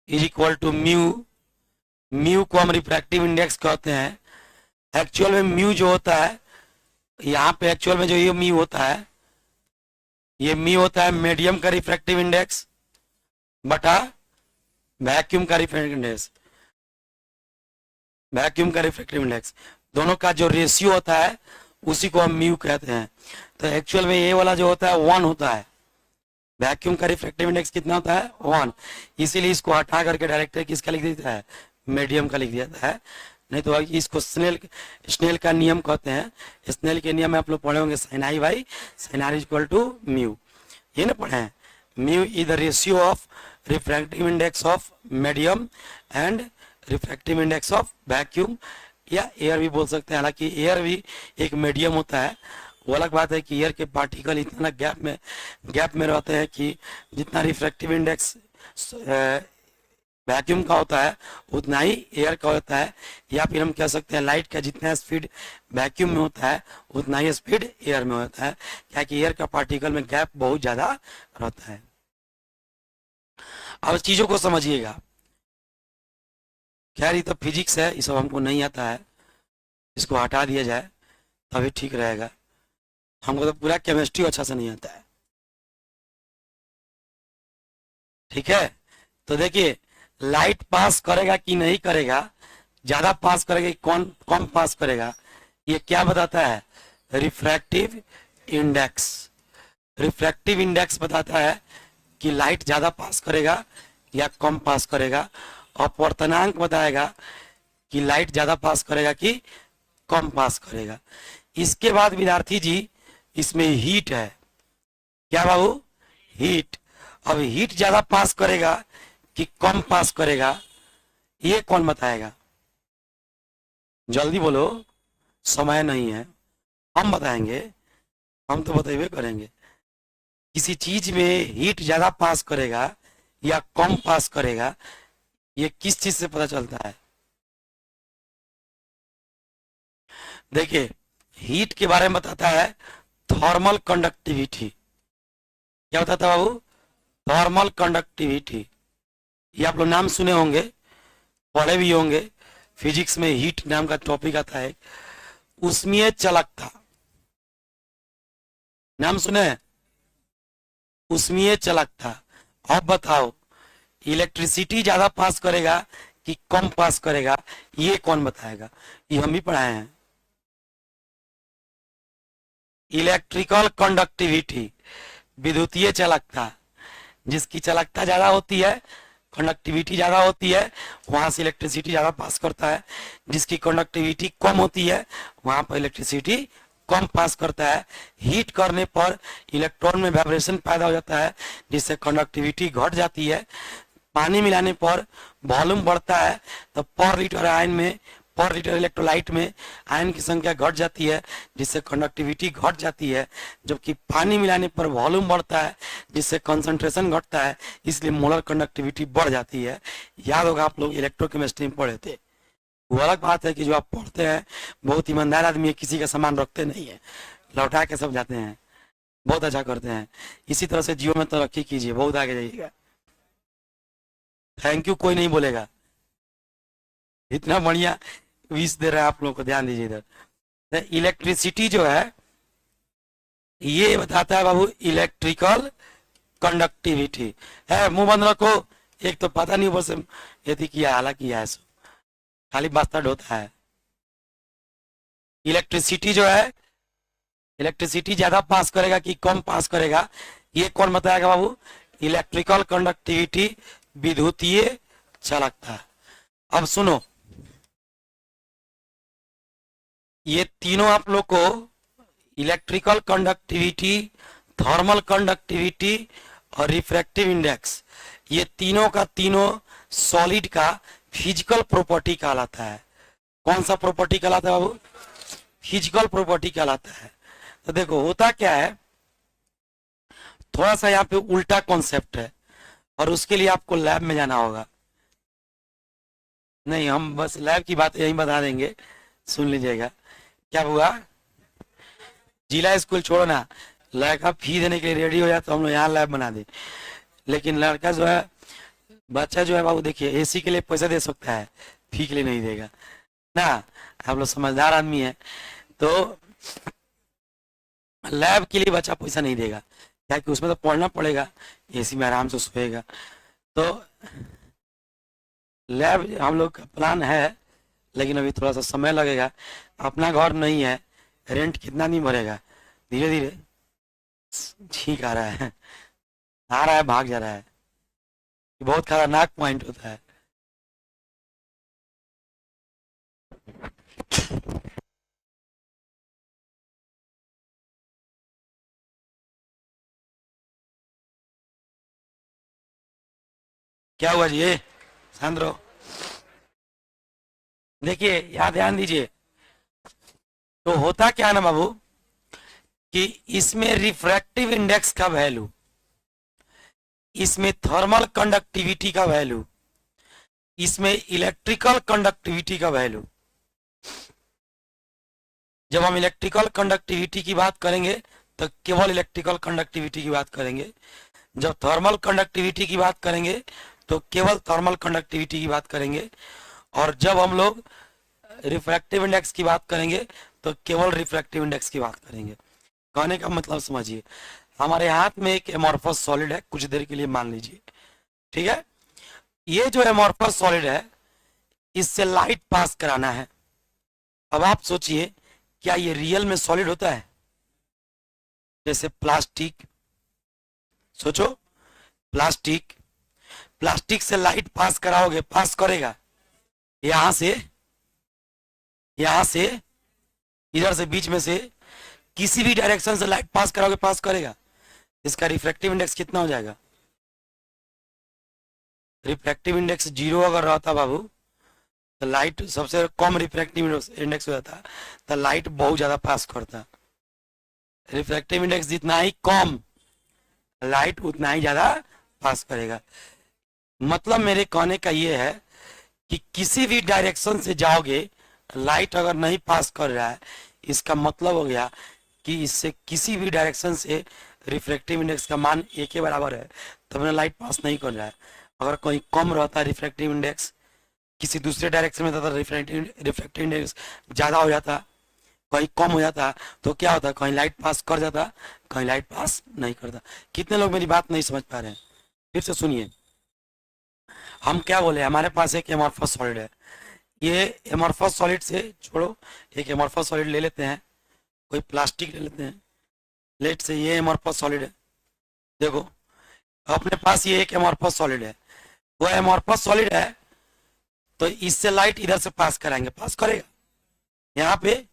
is equal to mu. Mu को हम रिफ्रैक्टिव इंडेक्स कहते हैं। एक्चुअल में म्यू जो होता है, यहाँ पे एक्चुअल में जो ये म्यू होता है, ये म्यू होता है मीडियम का रिफ्रैक्टिव इंडेक्स बटा वैक्यूम का रिफ्रैक्टिव इंडेक्स। वैक्यूम का रिफ्रैक्टिव इंडेक्स दोनों का जो रेशियो होता है उसी को हम म्यू कहते हैं। तो एक्चुअल में ये वाला जो होता है 1 होता है। वैक्यूम का रिफ्रैक्टिव इंडेक्स कितना होता है? 1। इसीलिए इसको हटा करके डायरेक्ट किसका लिख देता है? मीडियम का लिख देता है। नहीं तो इसको स्नेल का नियम कहते हैं। स्नेल के नियम में आप लोग पढ़े होंगे sine i by sine r equal to mu, ये ना पढ़े हैं? Mu is the ratio of refractive index of medium and refractive index of vacuum, या एयर भी बोल सकते हैं। हालांकि एयर भी एक मीडियम होता है। वो अलग बात है कि एयर के पार्टिकल इतना गैप में रहते हैं कि जितना रिफ्रैक्टिव इंडेक्स वैक्यूम का होता है उतना ही एयर का होता है। या फिर हम कह सकते हैं लाइट का जितना स्पीड वैक्यूम में होता है उतना ही स्पीड एयर में होता है, क्या कि एयर का पार्टिकल में गैप बहुत ज्यादा रहता है। अब चीजों को समझिएगा। खैर ये तो फिजिक्स है, ये सब हमको नहीं आता है, इसको हटा दिया जाए तभी ठीक रहेगा। हमको तो पूरा केमिस्ट्री अच्छा से नहीं आता है। ठीक है, तो देखिए लाइट पास करेगा कि नहीं करेगा, ज्यादा पास करेगा कि कौन कम पास करेगा, ये क्या बताता है? Refractive index. रिफ्रैक्टिव इंडेक्स बताता है कि लाइट ज्यादा पास करेगा या कम पास करेगा। अपवर्तनांक बताएगा कि लाइट ज्यादा पास करेगा कि कम पास करेगा। इसके बाद विद्यार्थी जी इसमें हीट है। क्या बाबू? हीट। अब हीट ज्यादा पास करेगा कि कम पास करेगा, ये कौन बताएगा? जल्दी बोलो, समय नहीं है, हम बताएंगे, हम तो बताइए करेंगे। किसी चीज में हीट ज्यादा पास करेगा या कम पास करेगा, ये किस चीज से पता चलता है? देखिए हीट के बारे में बताता है थर्मल कंडक्टिविटी। क्या बताता है बाबू? Thermal conductivity. ये आप लोग नाम सुने होंगे, पढ़े भी होंगे, फिजिक्स में हीट नाम का टॉपिक आता है। उष्मीय चालकता, नाम सुने? उष्मीय चालकता। अब बताओ इलेक्ट्रिसिटी ज्यादा पास करेगा कि कम पास करेगा, ये कौन बताएगा? ये हम भी पढ़ाए हैं। इलेक्ट्रिकल कंडक्टिविटी, विद्युतीय चालकता। जिसकी चालकता ज्यादा होती है, कंडक्टिविटी ज्यादा होती है, वहां से इलेक्ट्रिसिटी ज्यादा पास करता है। जिसकी कंडक्टिविटी कम होती है वहां पर इलेक्ट्रिसिटी कम पास करता है। हीट करने पर इलेक्ट्रॉन में वाइब्रेशन पैदा हो जाता है जिससे कंडक्टिविटी घट जाती है। पानी मिलाने पर वॉल्यूम बढ़ता है तो पर लीटर इलेक्ट्रोलाइट में आयन की संख्या घट जाती है जिससे कंडक्टिविटी घट जाती है। जबकि पानी मिलाने पर वॉल्यूम बढ़ता है जिससे कंसंट्रेशन घटता है, इसलिए मोलर कंडक्टिविटी बढ़ जाती है। याद होगा आप लोग इलेक्ट्रोकेमिस्ट्री में पढ़े थे। वो अलग बात है कि जो आप पढ़ते हैं बहुत ईमानदार आदमी है, किसी का सामान रखते नहीं है, लौटा के सब जाते हैं, बहुत अच्छा करते हैं। इसी तरह से जीवन में तरक्की कीजिए, बहुत आगे जाइएगा। थैंक यू कोई नहीं बोलेगा, इतना बढ़िया विश दे रहा है आप लोगों को, ध्यान दीजिए इधर। इलेक्ट्रिसिटी जो है ये बताता है बाबू इलेक्ट्रिकल कंडक्टिविटी है। मुंह बंद रखो, एक तो पता नहीं बस यदि किया हालांकि है, खाली बास्ता होता है। इलेक्ट्रिसिटी जो है, इलेक्ट्रिसिटी ज्यादा पास करेगा कि कम पास करेगा, ये कौन बताएगा बाबू? इलेक्ट्रिकल कंडक्टिविटी, विद्युतीय चालकता। अब सुनो, ये तीनों आप लोग को इलेक्ट्रिकल कंडक्टिविटी, थर्मल कंडक्टिविटी और रिफ्रैक्टिव इंडेक्स, ये तीनों का तीनों सॉलिड का फिजिकल प्रॉपर्टी कहलाता है। कौन सा प्रॉपर्टी कहलाता है बाबू? फिजिकल प्रॉपर्टी कहलाता है। तो देखो होता क्या है, थोड़ा सा यहाँ पे उल्टा कॉन्सेप्ट है और उसके लिए आपको लैब में जाना होगा। नहीं, हम बस लैब की बात यही बता देंगे, सुन लीजिएगा। क्या हुआ, जिला स्कूल छोड़ो ना, लड़का फी देने के लिए रेडी हो जाए तो हम लोग यहाँ लैब बना दे। लेकिन लड़का जो है, बच्चा जो है बाबू, देखिए एसी के लिए पैसा दे सकता है, फी के लिए नहीं देगा ना। आप लोग समझदार आदमी है, तो लैब के लिए बच्चा पैसा नहीं देगा, क्या कि उसमें तो पढ़ना पड़ेगा, एसी में आराम से सोएगा। तो लैब हम लोग का प्लान है, लेकिन अभी थोड़ा सा समय लगेगा। अपना घर नहीं है, रेंट कितना नहीं भरेगा, धीरे धीरे ठीक आ रहा है, आ रहा है, भाग जा रहा है। बहुत खतरनाक पॉइंट होता है। क्या हुआ जी, ये शांत रहो। देखिए यहाँ ध्यान दीजिए, तो होता क्या है ना बाबू, कि इसमें रिफ्रैक्टिव इंडेक्स का वैल्यू, इसमें थर्मल कंडक्टिविटी का वैल्यू, इसमें इलेक्ट्रिकल कंडक्टिविटी का वैल्यू। जब हम इलेक्ट्रिकल कंडक्टिविटी की बात करेंगे तो केवल इलेक्ट्रिकल कंडक्टिविटी की बात करेंगे, जब थर्मल कंडक्टिविटी की बात करेंगे तो केवल थर्मल कंडक्टिविटी की बात करेंगे, और जब हम लोग रिफ्रैक्टिव इंडेक्स की बात करेंगे तो केवल रिफ्रैक्टिव इंडेक्स की बात करेंगे। कहने का मतलब समझिए, हमारे हाथ में एक एमॉर्फस सॉलिड है, कुछ देर के लिए मान लीजिए, ठीक है। ये जो एमॉर्फस सॉलिड है, इससे लाइट पास कराना है। अब आप सोचिए, क्या ये रियल में सॉलिड होता है? जैसे प्लास्टिक, सोचो, प्लास्टिक, प्लास्टिक से लाइट पास कराओगे, पास करेगा? यहां से, यहां से, इधर से, बीच में से, किसी भी डायरेक्शन से लाइट पास कराओगे, पास करेगा। इसका रिफ्रैक्टिव इंडेक्स कितना हो जाएगा? रिफ्रैक्टिव इंडेक्स 0 अगर रहता बाबू, तो लाइट सबसे कम रिफ्रैक्टिव इंडेक्स हो जाता, तो लाइट बहुत ज्यादा पास करता। रिफ्रैक्टिव इंडेक्स जितना ही कम, लाइट उतना ही ज्यादा पास करेगा। मतलब मेरे कहने का ये है कि किसी भी डायरेक्शन से जाओगे, लाइट अगर नहीं पास कर रहा है, इसका मतलब हो गया कि इससे किसी भी डायरेक्शन से रिफ्रैक्टिव इंडेक्स का मान एक के बराबर है, तब ना लाइट पास नहीं कर रहा है। अगर कोई कम रहता रिफ्रैक्टिव इंडेक्स, किसी दूसरे डायरेक्शन में था, रिफ्रैक्टिव इंडेक्स ज़्यादा हो जाता, कहीं कम हो जाता, तो क्या होता, कहीं लाइट पास कर जाता, कहीं लाइट पास नहीं करता। कितने लोग मेरी बात नहीं समझ पा रहे हैं? फिर से सुनिए, हम क्या बोले, हमारे पास एक एमॉर्फस सॉलिड है। ये एमॉर्फस सॉलिड से छोड़ो, एक एमॉर्फस सॉलिड ले लेते हैं, कोई प्लास्टिक ले लेते हैं, लेट से ये एमॉर्फस सॉलिड है। देखो अपने पास ये एक एमॉर्फस सॉलिड है, वो एमॉर्फस सॉलिड है, तो इससे लाइट इधर से पास कराएंगे, पास करेगा यहाँ पे,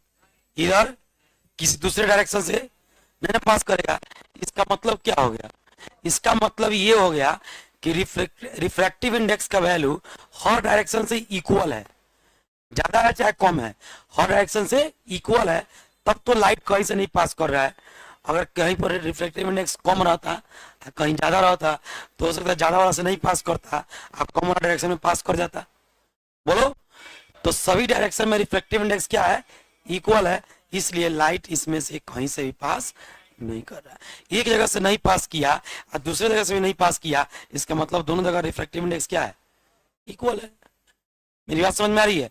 इधर किसी दूसरे डायरेक्शन से नहीं ना पास करेगा। इसका मतलब क्या हो गया? इसका मतलब ये हो गया कि रिफ्रैक्टिव इंडेक्स का वैल्यू हर डायरेक्शन से इक्वल है, ज्यादा है चाहे कम है, हर डायरेक्शन से इक्वल है, तब तो लाइट कहीं से नहीं पास कर रहा है। अगर कहीं पर रिफ्लेक्टिव इंडेक्स कम रहता, कहीं ज्यादा रहता, तो हो सकता है ज्यादा वाला से नहीं पास करता, आप कम वाला डायरेक्शन में पास कर जाता। बोलो, तो सभी डायरेक्शन में रिफ्लेक्टिव इंडेक्स क्या है? इक्वल है, इसलिए लाइट इसमें से कहीं से भी पास नहीं कर रहा है। एक जगह से नहीं पास किया और दूसरे जगह से भी नहीं पास किया, इसका मतलब दोनों जगह रिफ्लेक्टिव इंडेक्स क्या है? इक्वल है। मेरी बात समझ में आ रही है?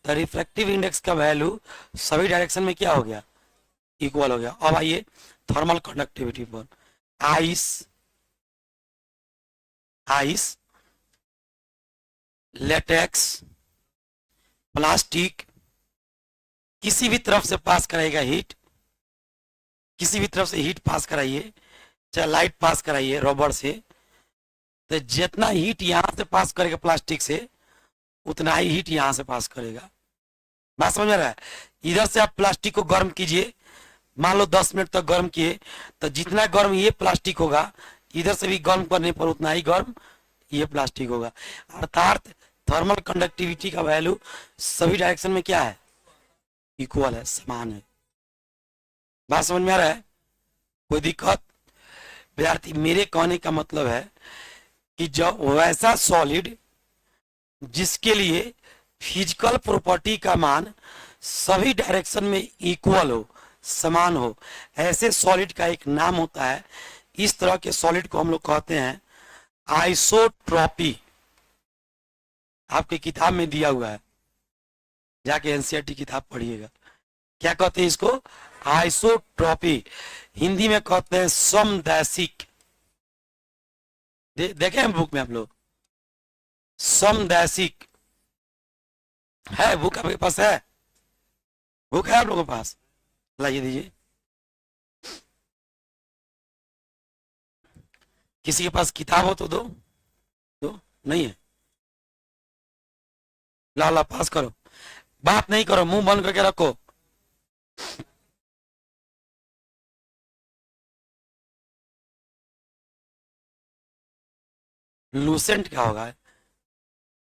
तो रिफ्लेक्टिव इंडेक्स का वैल्यू सभी डायरेक्शन में क्या हो गया? इक्वल हो गया। अब आइए थर्मल कंडक्टिविटी पर। आइस, आइस, लेटेक्स, प्लास्टिक किसी भी तरफ से पास कराएगा हीट, किसी भी तरफ से हीट पास कराइए, चाहे लाइट पास कराइए रबर से, तो जितना हीट यहां से पास करेगा प्लास्टिक से, उतना ही हीट यहां से पास करेगा। बात समझ में आ रहा है? इधर से आप प्लास्टिक को गर्म कीजिए, मान लो 10 मिनट तक गर्म किए, तो जितना गर्म ये प्लास्टिक होगा, इधर से भी गर्म करने पर उतना ही गर्म ये प्लास्टिक होगा। अर्थात थर्मल कंडक्टिविटी का वैल्यू सभी डायरेक्शन में क्या है, इक्वल है, समान है। बात समझ में आ रहा है? कोई दिक्कत? विद्यार्थी, मेरे कहने का मतलब है कि जब वैसा सॉलिड जिसके लिए फिजिकल प्रॉपर्टी का मान सभी डायरेक्शन में इक्वल हो, समान हो, ऐसे सॉलिड का एक नाम होता है। इस तरह के सॉलिड को हम लोग कहते हैं आइसोट्रॉपी। आपके किताब में दिया हुआ है, जाके एनसीईआरटी किताब पढ़िएगा। क्या कहते हैं इसको? आइसोट्रॉपी। हिंदी में कहते हैं समदैशिक। देखे हैं बुक में आप लोग? समदैशिक है बुक आपके पास? है बुक? है आप लोगों के पास? लाइए दीजिए। किसी के पास किताब हो तो दो। दो नहीं है? ला ला, पास करो। बात नहीं करो, मुंह बंद करके रखो। लूसेंट क्या होगा?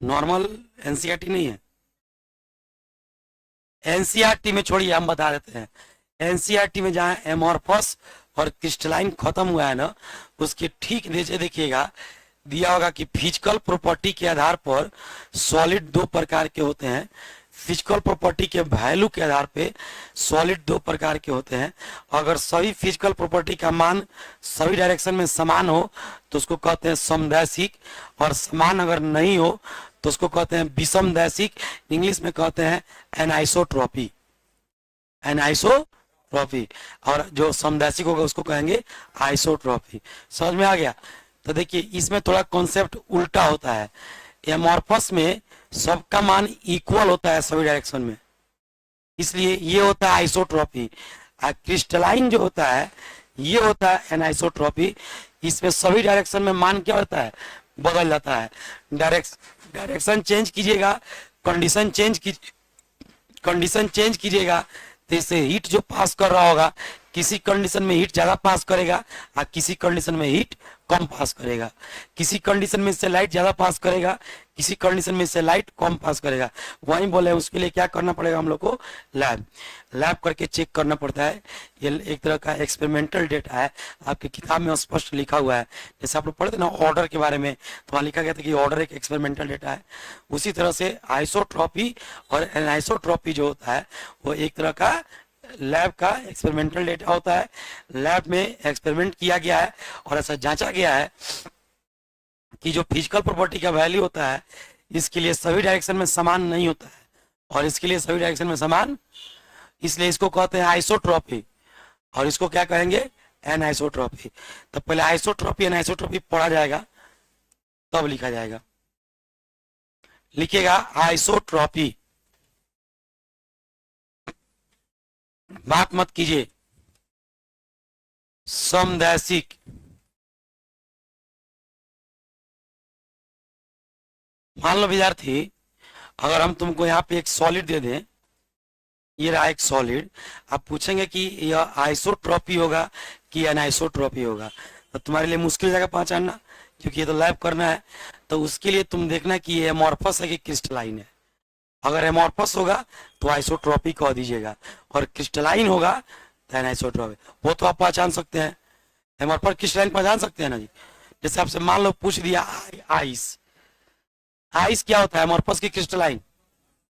नॉर्मल एनसीईआरटी नहीं है। एनसीईआरटी में छोड़िए, हम बता देते हैं। एनसीईआरटी में जहां एमॉर्फस और क्रिस्टलाइन खत्म हुआ है ना, उसके ठीक नीचे देखिएगा दिया होगा कि फिजिकल प्रॉपर्टी के आधार पर सॉलिड दो प्रकार के होते हैं। फिजिकल प्रॉपर्टी के वैल्यू के आधार पे सॉलिड दो प्रकार के होते हैं। अगर सभी फिजिकल प्रॉपर्टी का मान सभी डायरेक्शन में समान हो तो उसको कहते हैं समदैशिक, और समान अगर नहीं हो तो उसको कहते हैं विषमदैशिक। इंग्लिश में कहते हैं एनाइसोट्रॉपी। एनाइसोट्रॉपी। और जो समदैशिक होगा उसको कहेंगे आइसोट्रॉपी। समझ में आ गया? तो देखिए, इसमें थोड़ा कॉन्सेप्ट उल्टा होता है। एमॉर्फस में सबका मान इक्वल होता है सभी डायरेक्शन में, इसलिए ये होता है आइसोट्रॉपी। और क्रिस्टलाइन जो होता है ये होता है एनाइसोट्रॉपी। इसमें सभी डायरेक्शन में मान क्या होता है, बदल जाता है। डायरेक्शन चेंज कीजिएगा, कंडीशन चेंज कीजिएगा, तो इससे हीट जो पास कर रहा होगा, किसी कंडीशन में हीट ज्यादा पास करेगा और किसी कंडीशन में हीट कम पास करेगा। किसी कंडीशन में इससे लाइट ज्यादा पास करेगा, किसी कंडीशन में इससे लाइट कम पास करेगा। वही बोले, उसके लिए क्या करना पड़ेगा हम लोग को? लैब करके चेक करना पड़ता है। ये एक तरह का एक्सपेरिमेंटल डेटा है, आपकी किताब में स्पष्ट लिखा हुआ है। जैसे आप लोग पढ़ते ना ऑर्डर के बारे में, तो वहाँ लिखा गया था कि ऑर्डर एक एक्सपेरिमेंटल डेटा है। उसी तरह से आइसोट्रॉपी और एनाइसोट्रॉपी जो होता है वो एक तरह का लैब का एक्सपेरिमेंटल डेटा होता है। लैब में एक्सपेरिमेंट किया गया है और ऐसा जांचा गया है कि जो फिजिकल प्रॉपर्टी का वैल्यू होता है इसके लिए सभी डायरेक्शन में समान नहीं होता है, और इसके लिए सभी डायरेक्शन में समान, इसलिए इसको कहते हैं आइसोट्रॉपी। और इसको क्या कहेंगे? एनाइसोट्रॉपी। तो पहले आइसोट्रॉपी एनाइसोट्रॉपी पढ़ा जाएगा, तब लिखा जाएगा। लिखिएगा आइसोट्रॉपी। बात मत कीजिए। समदैशिक। मान लो विद्यार्थी, अगर हम तुमको यहाँ पे एक सॉलिड दे दें, ये रहा एक सॉलिड, आप पूछेंगे कि यह आइसोट्रॉपी होगा कि एनाइसोट्रॉपी होगा, तो तुम्हारे लिए मुश्किल जगह पहचानना, क्योंकि ये तो लैब करना है। तो उसके लिए तुम देखना कि ये एमॉर्फस है कि क्रिस्टलाइन है। अगर एमॉर्फस होगा तो आइसोट्रॉपी कह दीजिएगा, और क्रिस्टलाइन होगा तो एनाइसोट्रॉपी। वो तो आप पहचान सकते हैं, एमॉर्फस क्रिस्टलाइन पहचान सकते हैं ना जी। जैसे आपसे मान लो पूछ दिया आइस, आइस क्या होता है? एमॉर्फस की क्रिस्टलाइन?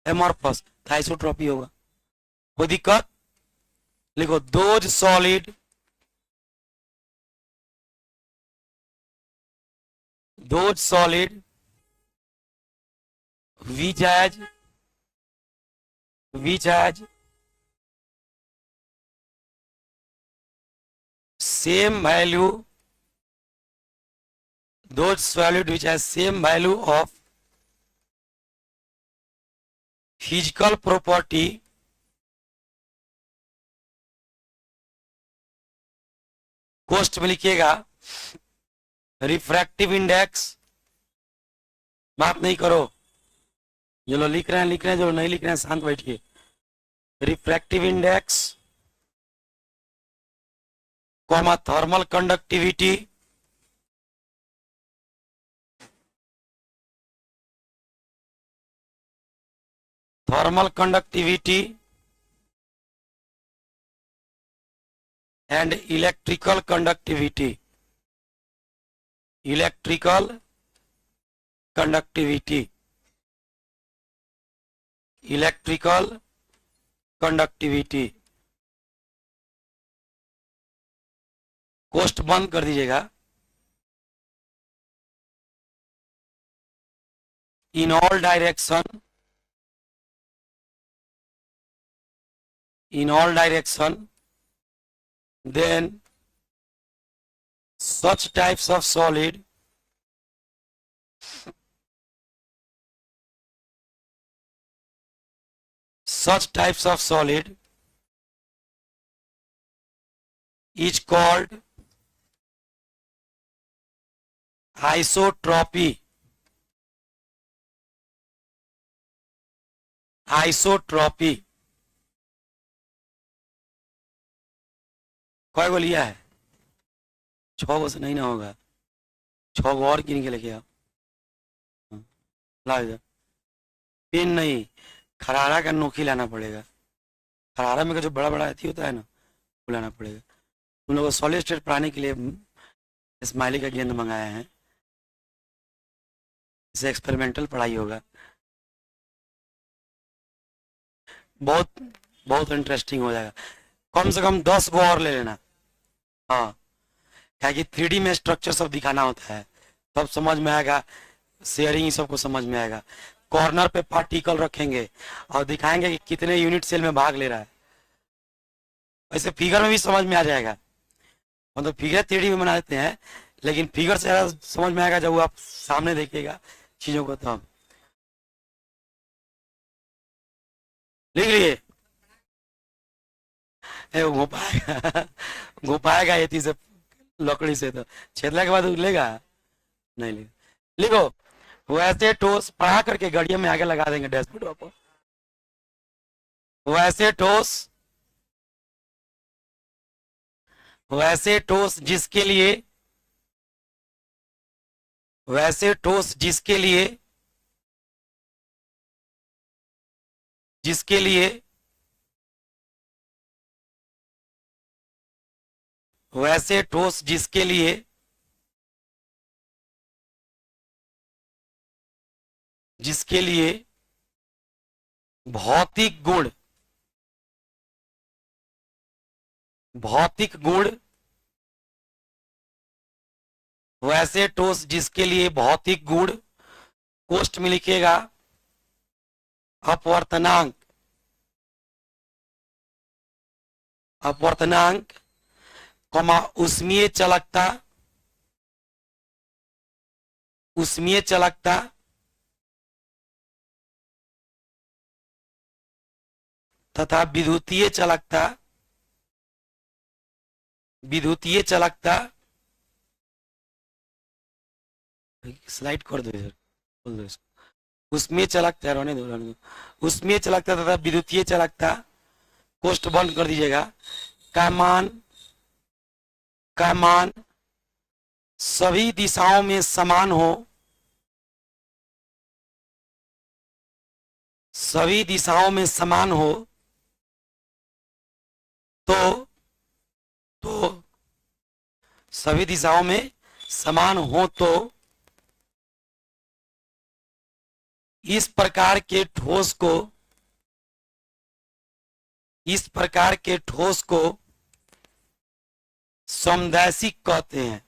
एमॉर्फस, तो आइसोट्रॉपी होगा। कोई दिक्कत? लिखो those solid, those solid which has same value, those solid which has same value of physical property कोस्ट में लिखिएगा रिफ्रैक्टिव इंडेक्स। बात नहीं करो, जो लोग लिख रहे हैं, जो नहीं लिख रहे हैं शांत बैठिए। Refractive index comma thermal conductivity, thermal conductivity and electrical conductivity, electrical conductivity, electrical conductivity। कोष्ट बंद कर दीजिएगा। इन all direction, in all direction, then such types of solid is called isotropy, isotropy। कई गो लिया है? 6 गो से नहीं ना होगा, 6 गो और गिन के लेके आओ। ला इधर, पेन नहीं, खरारा का नोकी लाना पड़ेगा। खरारा में का जो बड़ा बड़ा अथी होता है ना, वो लाना पड़ेगा। उन लोगों को सॉलिड स्टेट पढ़ाने के लिए स्माइली का गेंद मंगाया है, इसे एक्सपेरिमेंटल पढ़ाई होगा। बहुत बहुत इंटरेस्टिंग हो जाएगा। कम से कम 10 गो और ले लेना। हाँ, क्या कि 3D में स्ट्रक्चर सब दिखाना होता है, तब समझ में आएगा, शेयरिंग ही सबको समझ में आएगा। कॉर्नर पे पार्टिकल रखेंगे और दिखाएंगे कि कितने यूनिट सेल में भाग ले रहा है। वैसे फिगर में भी समझ में आ जाएगा, मतलब फिगर 3D में बना देते हैं, लेकिन फिगर से ज़्यादा समझ में आएगा जब आप सामने देखिएगा चीजों को। तो लिख लिए, घो पाएगा घो पाएगा ये से लकड़ी से, तो छेदला के बाद लेगा नहीं ले। लिखो, वैसे ठोस पढ़ा करके गाड़ियों में आगे लगा देंगे डैशबोर्ड पर। वैसे ठोस, वैसे ठोस जिसके लिए, वैसे ठोस जिसके लिए, जिसके लिए वैसे ठोस जिसके लिए जिसके लिए भौतिक गुण, भौतिक गुण, वैसे ठोस जिसके लिए भौतिक गुण, कोष्ठ में लिखिएगा अपवर्तनांक, अपवर्तनांक, कमा उष्मीय चालकता, उष्मीय चालकता तथा विद्युतीय चालकता, विद्युतीय चालकता। स्लाइड कर दो इधर, खोल दो इसको। उष्मीय चालकता, रहने दो रहने दो। उष्मीय चालकता तथा विद्युतीय चालकता, कोष्ठ बंद कर दीजिएगा। का मान सभी दिशाओं में समान हो, सभी दिशाओं में समान हो तो सभी दिशाओं में समान हो तो इस प्रकार के ठोस को, इस प्रकार के ठोस को समदैशिक कहते हैं।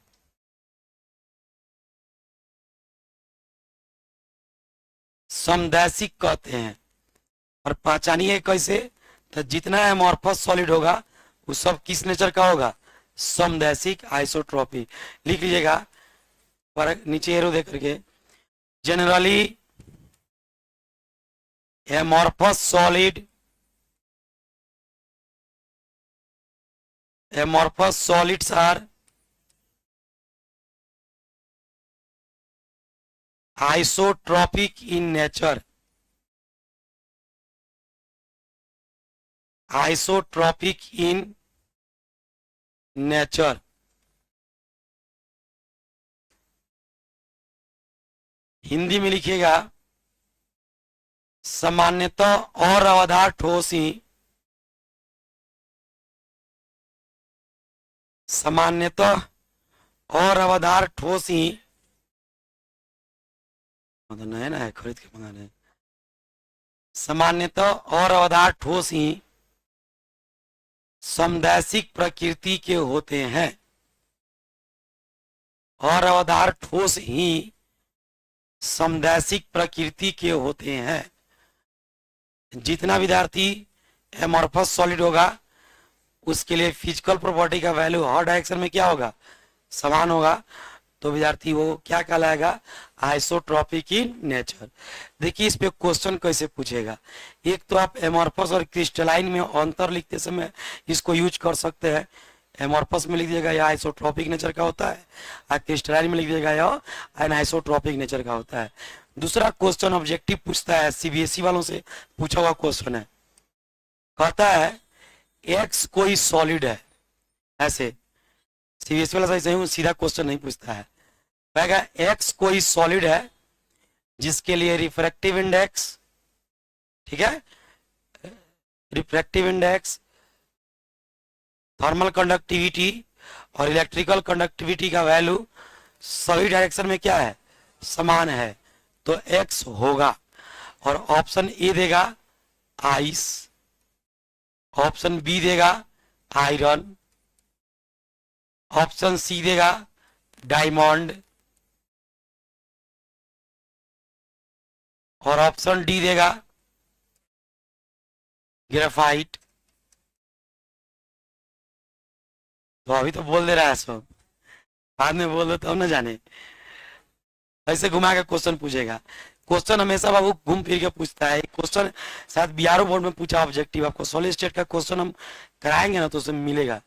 समदैशिक कहते हैं। और पहचानिए कैसे, तो जितना एमॉर्फस सॉलिड होगा वो सब किस नेचर का होगा? समदैशिक, आइसोट्रॉपी। लिख लीजिएगा पर नीचे एरो दे करके, generally amorphous solid, amorphous solids are isotropic in nature, isotropic in nature, Hindi में लिखिएगा सामान्यतः और अवधार ठोस ही, सामान्यतः और अवधार ठोस ही, मतलब नया ना है, खरीद के मंगा रहे, सामान्यतः और अवधार ठोस ही समदैशिक प्रकृति के होते हैं, और अवधार ठोस ही समदैशिक प्रकृति के होते हैं। जितना विद्यार्थी एमॉर्फस सॉलिड होगा उसके लिए फिजिकल प्रॉपर्टी का वैल्यू हर डायरेक्शन में क्या होगा, समान होगा, तो विद्यार्थी वो क्या कहलाएगा, आइसोट्रॉपिक इन नेचर। देखिए इस पे क्वेश्चन कैसे पूछेगा, एक तो आप एमॉर्फस और क्रिस्टलाइन में अंतर लिखते समय इसको यूज कर सकते हैं। एमॉर्फस में लिख दिएगा यह आइसोट्रॉपिक नेचर का होता है, और क्रिस्टलाइन में लिख दिएगा यह एनाइसोट्रॉपिक नेचर का होता है। दूसरा क्वेश्चन ऑब्जेक्टिव पूछता है, सीबीएसई वालों से पूछा हुआ क्वेश्चन है, कहता है एक्स कोई सॉलिड है, ऐसे सीबीएसई वाला सही सीधा क्वेश्चन नहीं पूछता है, कहेगा एक्स कोई सॉलिड है जिसके लिए रिफ्रैक्टिव इंडेक्स, ठीक है, रिफ्रैक्टिव इंडेक्स, थर्मल कंडक्टिविटी और इलेक्ट्रिकल कंडक्टिविटी का वैल्यू सभी डायरेक्शन में क्या है, समान है, तो एक्स होगा। और ऑप्शन ए देगा आइस, ऑप्शन बी देगा आयरन, ऑप्शन सी देगा डायमंड, और ऑप्शन डी देगा ग्रेफाइट। तो अभी तो बोल दे रहा है सब, बाद में बोल दो तब ना जाने, ऐसे घुमा के क्वेश्चन पूछेगा। क्वेश्चन हमेशा बाबू घूम फिर के पूछता है। क्वेश्चन शायद बीआरओ बोर्ड में पूछा ऑब्जेक्टिव, आपको सॉलिड स्टेट का क्वेश्चन हम कराएंगे ना तो उसमें मिलेगा,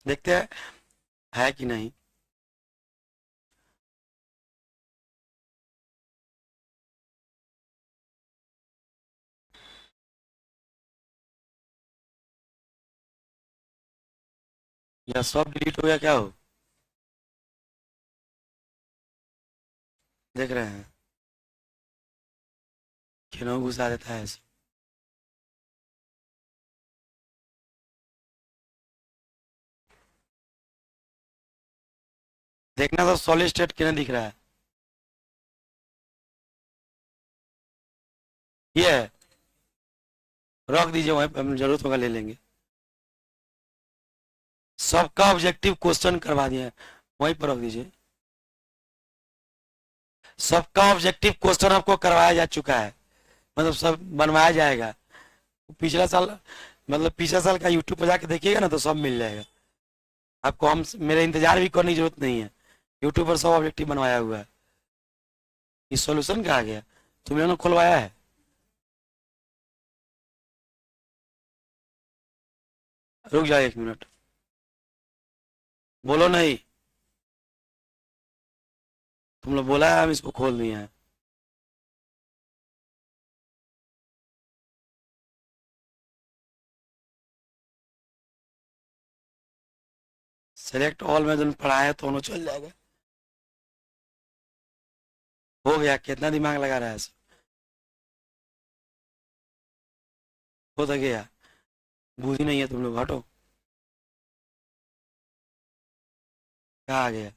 देखते हैं है कि नहीं। या सब डिलीट हो गया क्या हो, देख रहे हैं क्यों घुसा देता है ऐसे। देखना तो सॉलिड स्टेट क्यों दिख रहा है, ये है, रख दीजिए वहीं पे, हम जरूरत होगा ले लेंगे। सबका ऑब्जेक्टिव क्वेश्चन करवा दिया है, वहीं पर रख दीजिए। सबका ऑब्जेक्टिव क्वेश्चन आपको करवाया जा चुका है, मतलब सब बनवाया जाएगा। पिछला साल मतलब पिछला साल का यूट्यूब पर जाके देखिएगा ना तो सब मिल जाएगा आपको, हम मेरे इंतजार भी करने की जरूरत नहीं है, यूट्यूब पर सब ऑब्जेक्टिव बनवाया हुआ है। ये सॉल्यूशन कहा गया, तुम लोगों ने खुलवाया है, रुक जाओ एक मिनट, बोलो नहीं, तुम लोग बोला है हम इसको खोल दिए हैं। सेलेक्ट ऑल में जो पढ़ा है तो चल जाएगा। हो गया, कितना दिमाग लगा रहा है ऐसे, हो तो गया, बुद्धि नहीं है तुम लोग, हटो, क्या आ गया,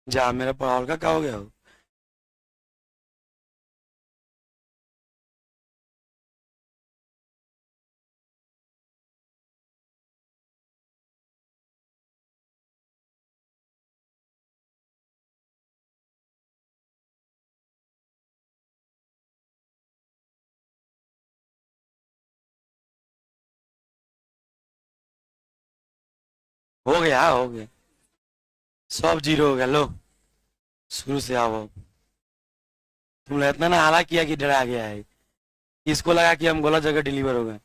जा मेरा पढ़ाओ का क्या हो गया हो। हो गया, हो गया, सब जीरो हो गया, लो शुरू से आओ। तुम लोग इतना ना हाला किया कि डरा गया है, इसको लगा कि हम गलत जगह डिलीवर हो गए।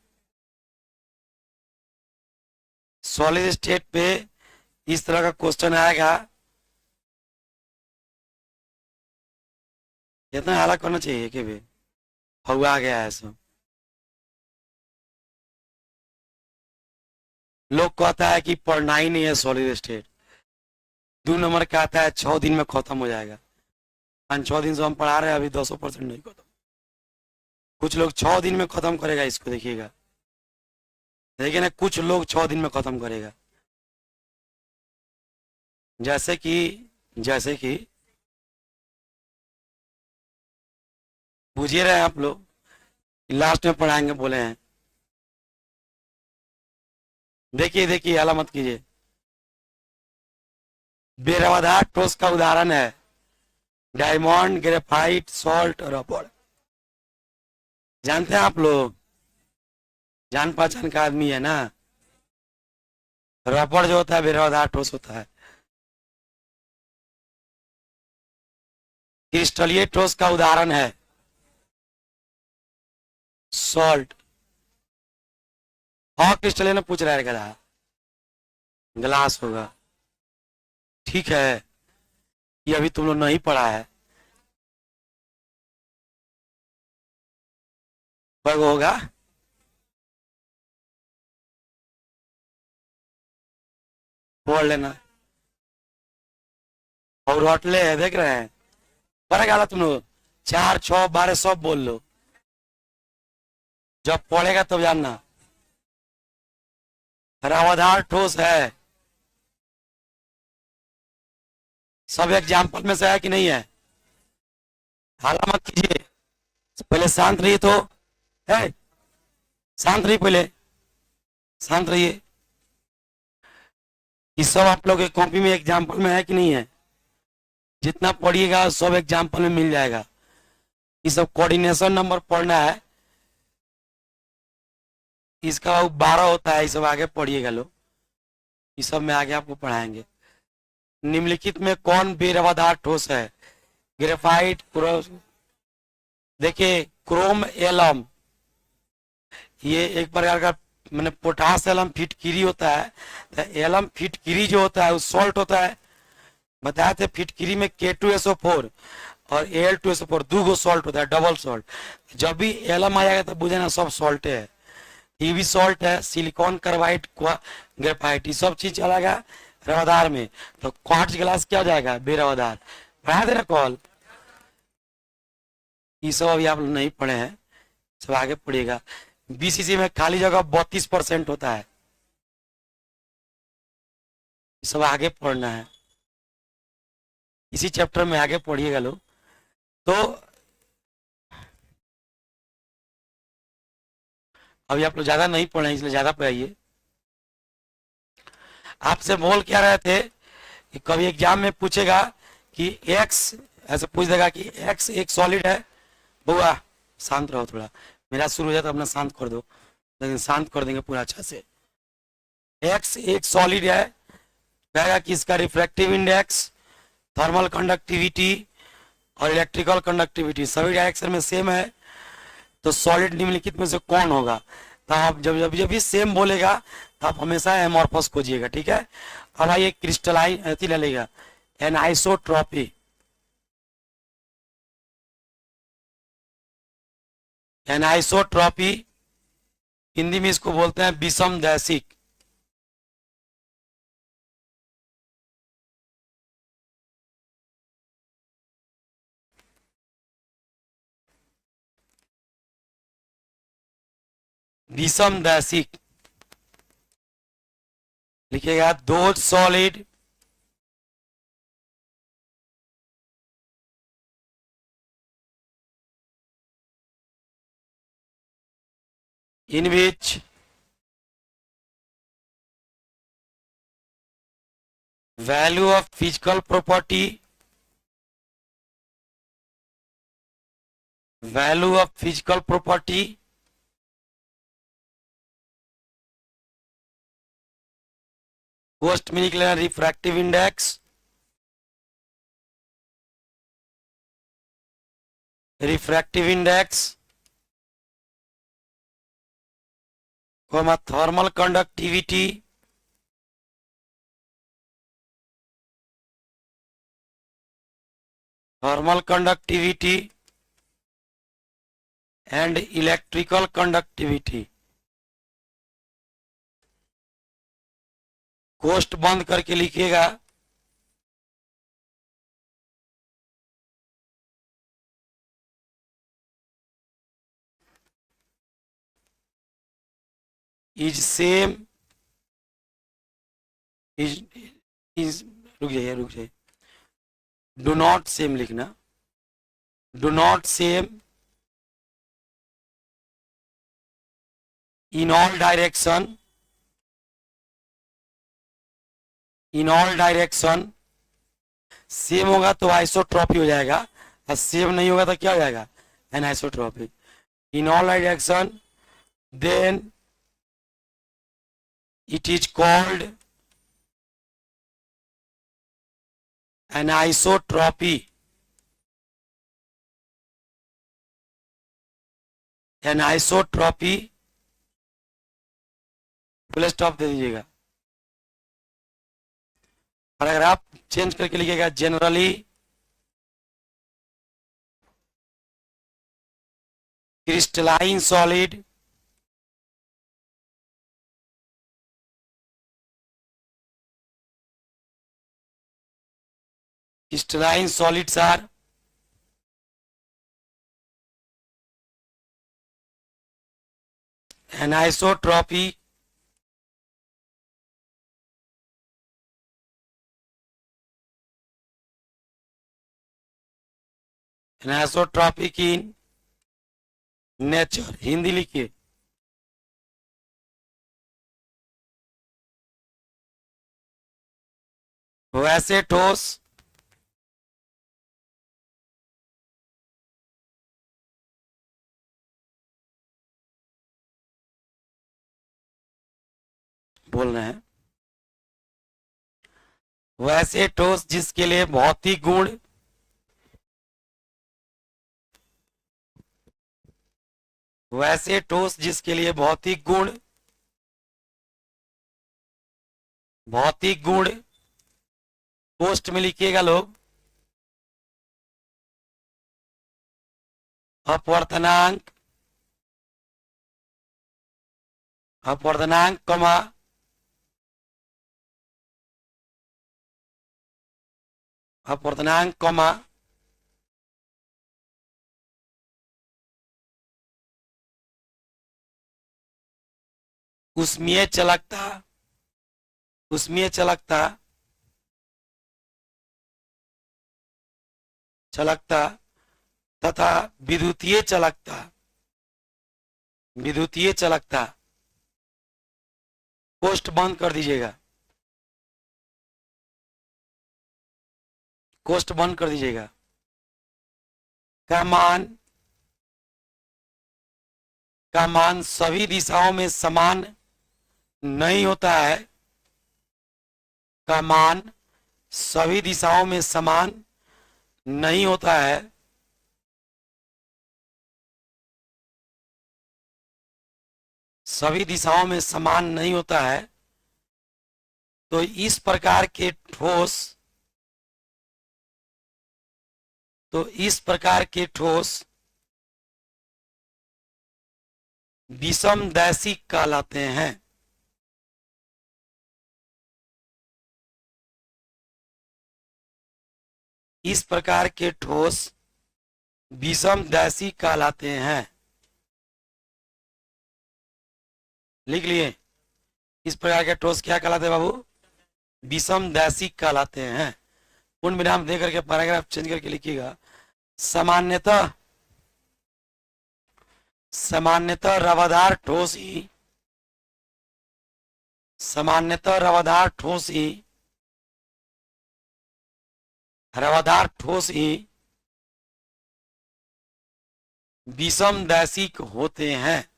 सॉलिड स्टेट पे इस तरह का क्वेश्चन आएगा, इतना हाला करना चाहिए कि भी हुआ आ गया है सब। लोग कहता है कि पढ़ना ही नहीं है सॉलिड स्टेट। 2 नंबर का आता है 6 दिन में खत्म हो जाएगा। 5-6 दिन से हम पढ़ा रहे हैं, अभी 200% नहीं खत्म। कुछ लोग 6 दिन में खत्म करेगा इसको, देखिएगा। देखिए ना, कुछ लोग 6 दिन में खत्म करेगा। जैसे कि बुझिए रहे हैं आप लोग, लास्ट में पढ़ाएंगे बोले हैं। देखिए देखिए, हाला मत कीजिए। बेरवादार ठोस का उदाहरण है डायमंड, ग्रेफाइट, सॉल्ट और रबर। जानते हैं आप लोग, जान पहचान का आदमी है ना। रबर जो होता है बेरवादार ठोस होता है। क्रिस्टलीय ठोस का उदाहरण है सॉल्ट। हाँ, क्रिस्टलीय ने पूछ रहा है गधा, ग्लास होगा। ठीक है, ये अभी तुम लोग नहीं पढ़ा है। वर्ग होगा, बोल लेना। और होटले है, देख रहे हैं। पढ़ गया तुम लोग, 4, 6, 12 सब बोल लो। जब पढ़ेगा तब जानना। रवादार ठोस है, सब एग्जाम्पल में से है कि नहीं है। हाला मत कीजिए, पहले शांत रहिए तो है। शांत रहिए, पहले शांत रहिए। ये सब आप लोग के कॉपी में एग्जाम्पल में है कि नहीं है। जितना पढ़िएगा सब एग्जाम्पल में मिल जाएगा। ये सब कोऑर्डिनेशन नंबर पढ़ना है, इसका 12 होता है। ये सब आगे पढ़िएगा लोग, ये सब में आगे आपको पढ़ाएंगे। निम्नलिखित में कौन बेरवादार ठोस है। ग्रेफाइट, देखिए क्रोम एलम, ये एक प्रकार का मैंने पोटास एलम फिटकिरी होता है। तो एलम फिटकिरी जो होता है वो सॉल्ट होता है। बताए थे फिटकिरी में K2SO4 और Al2SO4 2 सॉल्ट होता है, डबल सॉल्ट। जब भी एलम आएगा तो बुझे ना सब सॉल्ट है। ये भी सॉल्ट है, सिलिकॉन कार्बाइड, ग्रेफाइट, ये सब चीज चलेगा रवादार में। तो क्वार्ट्ज ग्लास क्या हो जाएगा, बेरवादार। पढ़ा दे ना कॉल। ये सब अभी आप लोग नहीं पढ़े हैं, सब आगे पढ़िएगा। बीसीसी में खाली जगह 32% होता है, सब आगे पढ़ना है। इसी चैप्टर में आगे पढ़िएगा लोग। तो अभी आप लोग ज्यादा नहीं पढ़े, इसलिए ज्यादा पढ़ाइए। आपसे बोल क्या रहे थे कि कभी एग्जाम में पूछेगा कि एक्स, ऐसे पूछ देगा कि एक्स एक सॉलिड है। बुआ शांत रहो थोड़ा, मेरा शुरू हो जाए तो अपना शांत कर दो, लेकिन शांत कर देंगे पूरा अच्छा से। एक्स एक सॉलिड है, कहेगा कि इसका रिफ्रैक्टिव इंडेक्स, थर्मल कंडक्टिविटी और इलेक्ट्रिकल कंडक्टिविटी सभी डायरेक्शन में सेम है। तो सॉलिड निम्नलिखित में से कौन होगा। तो आप जब जब जब भी सेम बोलेगा तो आप हमेशा एमॉर्फस खोजिएगा, ठीक है। अब आइए क्रिस्टलाइन अति ले लेगा, एनाइसोट्रॉपी। एनाइसोट्रॉपी हिंदी में इसको बोलते हैं विषम दैशिक। विषम दैशिक लिखिएगा, दो solid in which value of physical property post में निकलेगा refractive index, thermal conductivity, and electrical conductivity. कोष्ट बंद करके लिखिएगा। इज सेम इज रुक जाइए, डू नॉट सेम लिखना, do not same in all direction, in all direction. Same होगा तो आइसोट्रॉपी हो जाएगा, और सेम नहीं होगा तो क्या हो जाएगा, anisotropy. In all direction then it is called anisotropy, anisotropy, full stop दे दीजिएगा। और अगर आप चेंज करके लिखिएगा generally crystalline solid, crystalline solids are anisotropy, anisotropic in nature। Hindi लिखिए, वैसे ठोस बोल रहे हैं, वैसे ठोस जिसके लिए भौतिक गुण वैसे ठोस जिसके लिए भौतिक गुण पोस्ट में लिखिएगा लोग, अपवर्तनांक, अपवर्तनांक कमा अपवर्तनांक कमा उष्मीय चलकता, उष्मीय चलकता, चलकता तथा विद्युतीय चलकता, विद्युतीय चलकता। पोस्ट बंद कर दीजिएगा, कोष्ट बंद कर दीजिएगा। का मान सभी दिशाओं में समान नहीं होता है, का मान सभी दिशाओं में समान नहीं होता है, सभी दिशाओं में समान नहीं होता है। तो इस प्रकार के ठोस, तो इस प्रकार के ठोस विषमदैशिक कहलाते हैं। इस प्रकार के ठोस विषमदैशिक कहलाते हैं। लिख लिए, इस प्रकार के ठोस क्या कहलाते हैं बाबू, विषमदैशिक कहलाते हैं। पूर्ण विराम दे करके पैराग्राफ चेंज करके लिखिएगा। सामान्यतः सामान्यतः रवादार ठोस ही, सामान्यतः रवादार ठोस ही, रवादार ठोस ही विषमदैशिक होते हैं।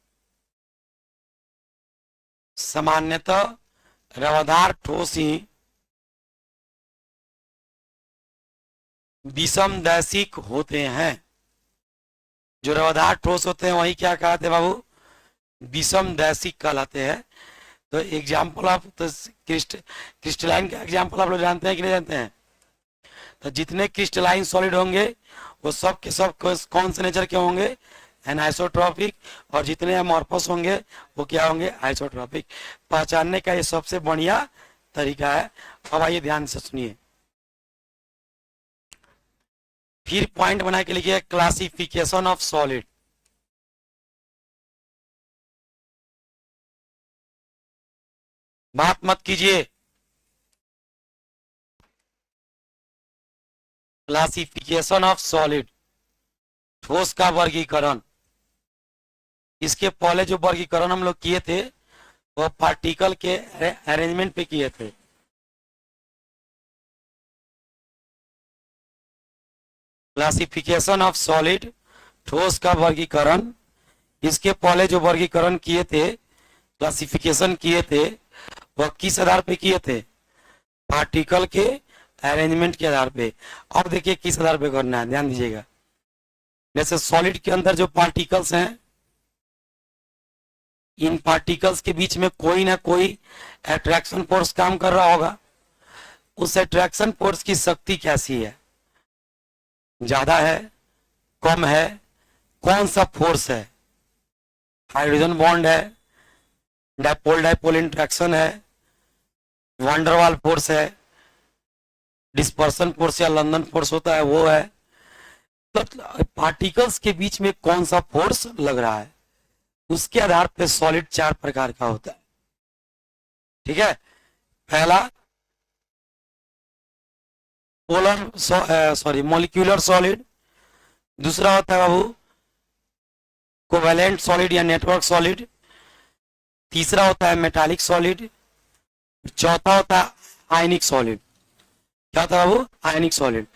सामान्यतः रवादार ठोस ही विषमदैशिक होते हैं। जो रवादार ठोस होते हैं वही क्या कहते हैं बाबू, विषमदैशिक कहलाते हैं। तो एग्जाम्पल ऑफ तो क्रिस्टलाइन का एग्जाम्पल आप लोग जानते हैं कि नहीं जानते हैं। तो जितने क्रिस्टलाइन सॉलिड होंगे वो सब के सब कौन से नेचर के होंगे, एनाइसोट्रॉपिक। और जितने अमॉर्फस होंगे वो क्या होंगे, आइसोट्रॉपिक। पहचानने का ये सबसे बढ़िया तरीका है। अब आइए ध्यान से सुनिए। फिर पॉइंट बना के लिखिए क्लासिफिकेशन ऑफ सॉलिड। बात मत कीजिए। क्लासिफिकेशन ऑफ सॉलिड, ठोस का वर्गीकरण। इसके पहले जो वर्गीकरण हम लोग किए थे वो पार्टिकल के अरेंजमेंट पे किए थे। क्लासिफिकेशन ऑफ सॉलिड, ठोस का वर्गीकरण। इसके पहले जो वर्गीकरण किए थे, क्लासिफिकेशन किए थे, वह किस आधार पे किए थे? पार्टिकल के अरेंजमेंट के आधार पे। अब देखिए किस आधार पे करना है, ध्यान दीजिएगा। जैसे सॉलिड के अंदर जो पार्टिकल्स हैं, इन पार्टिकल्स के बीच में कोई ना कोई अट्रैक्शन फोर्स काम कर रहा होगा। उस अट्रैक्शन फोर्स की शक्ति कैसी है? ज्यादा है, कम है, कौन सा फोर्स है? हाइड्रोजन बॉन्ड है, डाइपोल डाइपोल इंट्रैक्शन है, वांडरवाल फोर्स है, डिस्पर्सन फोर्स या लंदन फोर्स होता है वो है। तो पार्टिकल्स के बीच में कौन सा फोर्स लग रहा है, उसके आधार पे सॉलिड 4 प्रकार का होता है। ठीक है। पहला पोलर मॉलिक्यूलर सॉलिड। दूसरा होता है बाबू कोवेलेंट सॉलिड या नेटवर्क सॉलिड। तीसरा होता है मेटालिक सॉलिड। चौथा होता है आयनिक सॉलिड। क्या होता है बाबू? आयनिक सॉलिड।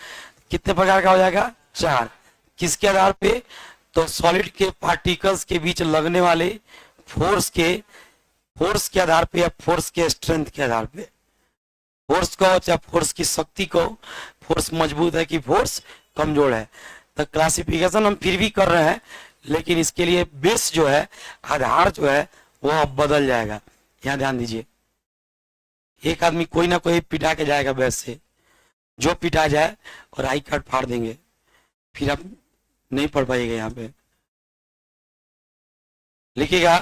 कितने प्रकार का हो जाएगा? 4। किसके आधार पे? तो सॉलिड के पार्टिकल्स के बीच लगने वाले फोर्स के आधार पे या फोर्स के स्ट्रेंथ के आधार पे। फोर्स को चाहे फोर्स की शक्ति को, फोर्स मजबूत है कि फोर्स कमजोर है। तो क्लासिफिकेशन हम फिर भी कर रहे हैं, लेकिन इसके लिए बेस जो है, आधार जो है, वो अब बदल जाएगा। यहाँ ध्यान दीजिए। एक आदमी कोई ना कोई पिटा के जाएगा बेस से, जो पिटा जाए और आई कार्ड फाड़ देंगे, फिर आप नहीं पढ़ पाइएगा। यहाँ पे लिखिएगा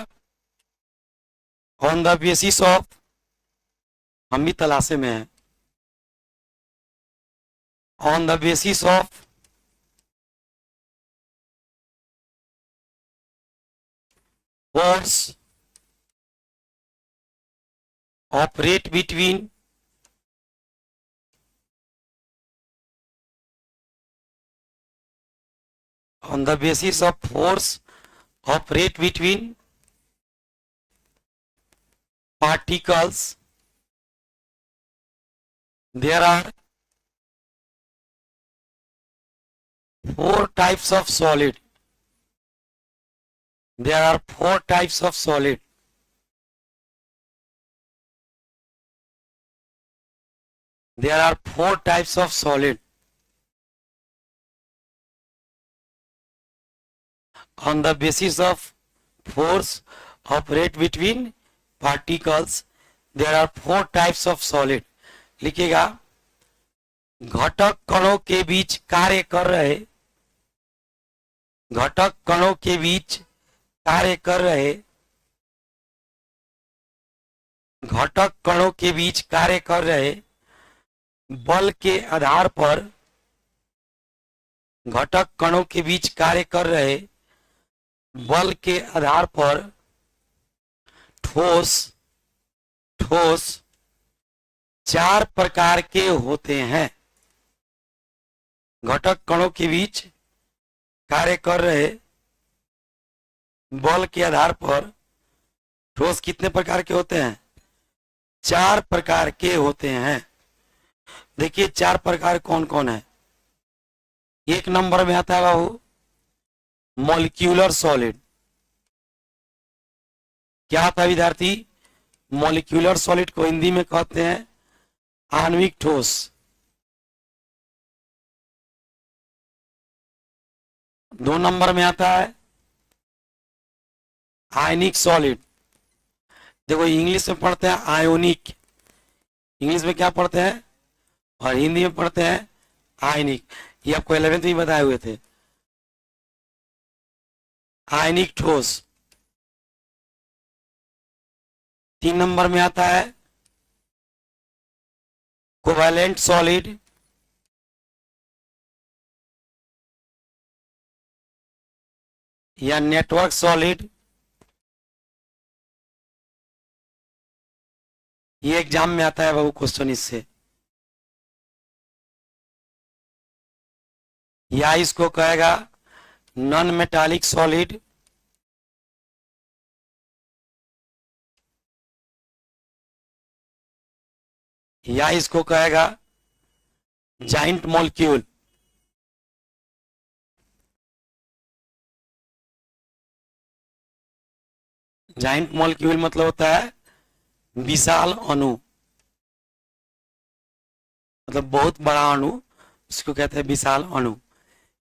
ऑन द बेसिस ऑफ, हम भी तलाशे में हैं, on the basis of force operate between on the basis of force operate between particles, there are 4 types of solid. There are 4 types of solid. There are 4 types of solid. On the basis of force operate between particles, there are 4 types of solid. लिखिएगा घटक कणों के बीच कार्य कर रहे, घटक कणों के बीच कार्य कर रहे, घटक कणों के बीच कार्य कर रहे बल के आधार पर, घटक कणों के बीच कार्य कर रहे बल के आधार पर ठोस 4 प्रकार के होते हैं। घटक कणों के बीच कार्य कर रहे बल के आधार पर ठोस कितने प्रकार के होते हैं? 4 प्रकार के होते हैं। देखिए 4 प्रकार कौन कौन है। 1 नंबर में आता है बाबू मॉलिक्यूलर सॉलिड। क्या होता है विद्यार्थी? मॉलिक्यूलर सॉलिड को हिंदी में कहते हैं आणविक ठोस। दो नंबर में आता है आयनिक सॉलिड। देखो इंग्लिश में पढ़ते हैं आयोनिक, इंग्लिश में क्या पढ़ते हैं, और हिंदी में पढ़ते हैं आयनिक। ये आपको 11th में बताए हुए थे। आयनिक ठोस। 3 नंबर में आता है कोवैलेंट सॉलिड, या नेटवर्क सॉलिड। ये एग्जाम में आता है बाबू क्वेश्चन इससे। या इसको कहेगा नॉन मेटालिक सॉलिड, या इसको कहेगा जाइंट मॉलिक्यूल। जाइंट मॉलिक्यूल मतलब होता है विशाल अणु, मतलब बहुत बड़ा अणु, उसको कहते हैं विशाल अणु।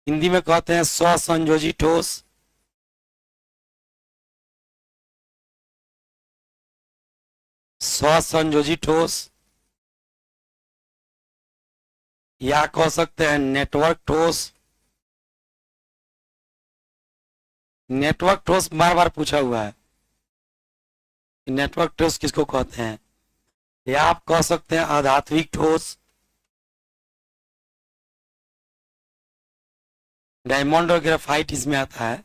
हिंदी में कहते हैं स्वसंयोजी ठोस, स्वसंयोजी ठोस, या कह सकते हैं नेटवर्क ठोस। नेटवर्क ठोस बार बार पूछा हुआ है, नेटवर्क ठोस किसको कहते हैं। या आप कह सकते हैं आधात्विक ठोस। डायमंड और ग्रेफाइट इसमें आता है,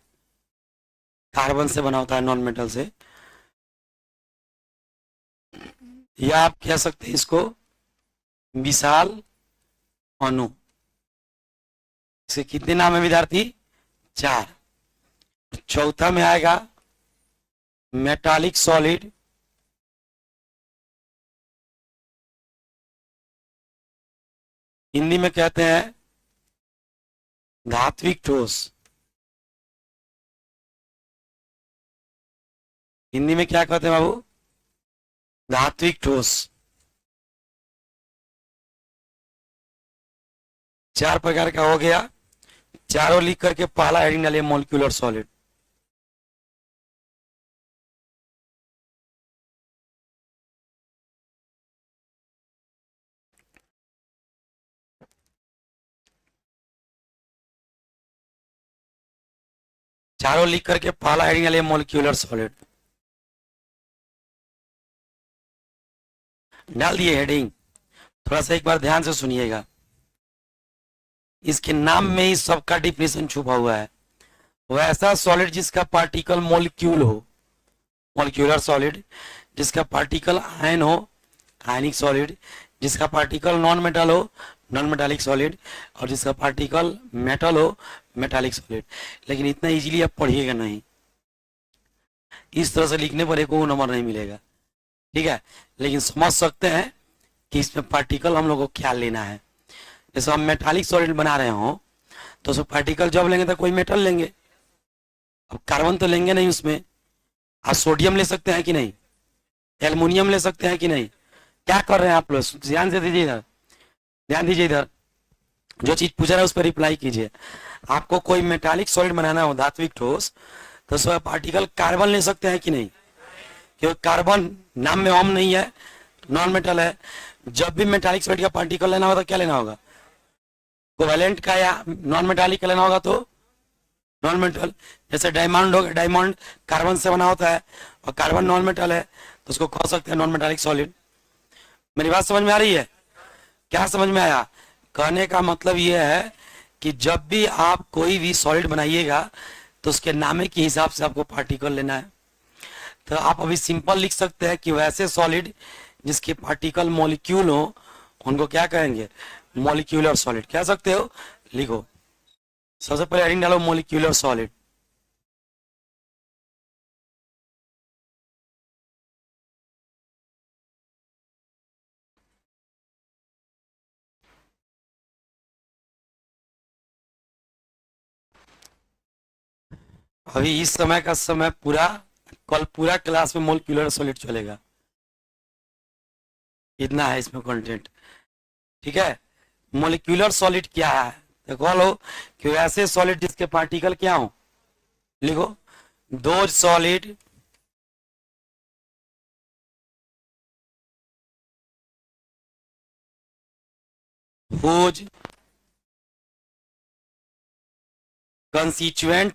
कार्बन से बना होता है, नॉन मेटल से। या आप कह सकते हैं इसको विशाल अणु। इसके कितने नाम है विद्यार्थी? 4। चौथा में आएगा मेटालिक सॉलिड, हिंदी में कहते हैं धात्विक ठोस। हिंदी में क्या कहते हैं बाबू? धात्विक ठोस। 4 प्रकार का हो गया। चारों लिख करके पहला हेडिंग डालिए मॉलिक्यूलर सॉलिड। चारों लिख करके पहला हेडिंग डालिए मॉलिक्यूलर सॉलिड। डाल दिए हेडिंग। थोड़ा सा एक बार ध्यान से सुनिएगा, इसके नाम में ही सबका डिफिनेशन छुपा हुआ है। वैसा सॉलिड जिसका पार्टिकल मॉलिक्यूल हो, मॉलिक्यूलर सॉलिड। जिसका पार्टिकल आयन हो, आयनिक सॉलिड। जिसका पार्टिकल नॉन मेटल हो, नॉन मेटालिक सॉलिड। और जिसका पार्टिकल मेटल हो, मेटालिक सॉलिड। लेकिन इतना इजीली आप पढ़िएगा नहीं, इस तरह से लिखने पर एक नंबर नहीं मिलेगा, ठीक है। लेकिन समझ सकते हैं कि इसमें पार्टिकल हम लोग को क्या लेना है। जैसे हम मेटालिक सॉलिड बना रहे हो तो उसमें पार्टिकल जब लेंगे तो कोई मेटल लेंगे, अब कार्बन तो लेंगे नहीं उसमें। आप सोडियम ले सकते हैं कि नहीं, एल्युमिनियम ले सकते हैं कि नहीं। क्या कर रहे हैं आप लोग? ध्यान से दीजिए इधर, ध्यान दीजिए इधर। जो चीज पूछ रहा है उस पर रिप्लाई कीजिए। आपको कोई मेटालिक सॉलिड बनाना हो, धात्विक ठोस, तो उसमें पार्टिकल कार्बन ले सकते हैं कि नहीं? क्योंकि कार्बन नाम में ओम नहीं है, नॉन मेटल है। जब भी मेटालिक सॉलिड का पार्टिकल लेना होगा तो क्या लेना होगा? कोवैलेंट का या नॉन मेटालिक का लेना होगा तो नॉन मेटल। जैसे डायमंड होगा, डायमंड कार्बन से बना होता है और कार्बन नॉन मेटल है, तो उसको कह सकते हैं नॉन मेटालिक सॉलिड। मेरी बात समझ में आ रही है? क्या समझ में आया? कहने का मतलब यह है कि जब भी आप कोई भी सॉलिड बनाइएगा तो उसके नामे के हिसाब से आपको पार्टिकल लेना है। तो आप अभी सिंपल लिख सकते हैं कि वैसे सॉलिड जिसके पार्टिकल मॉलिक्यूल हो उनको क्या कहेंगे? मॉलिक्यूलर सॉलिड कह सकते हो। लिखो, सबसे पहले हेडिंग डालो मॉलिक्यूलर सॉलिड। अभी इस समय का समय पूरा, कल पूरा क्लास में मॉलिक्यूलर सॉलिड चलेगा, इतना है इसमें कंटेंट, ठीक है। मॉलिक्यूलर सॉलिड क्या है? देखो लो कि ऐसे सॉलिड जिसके पार्टिकल क्या हो। लिखो, दो solid whose constituent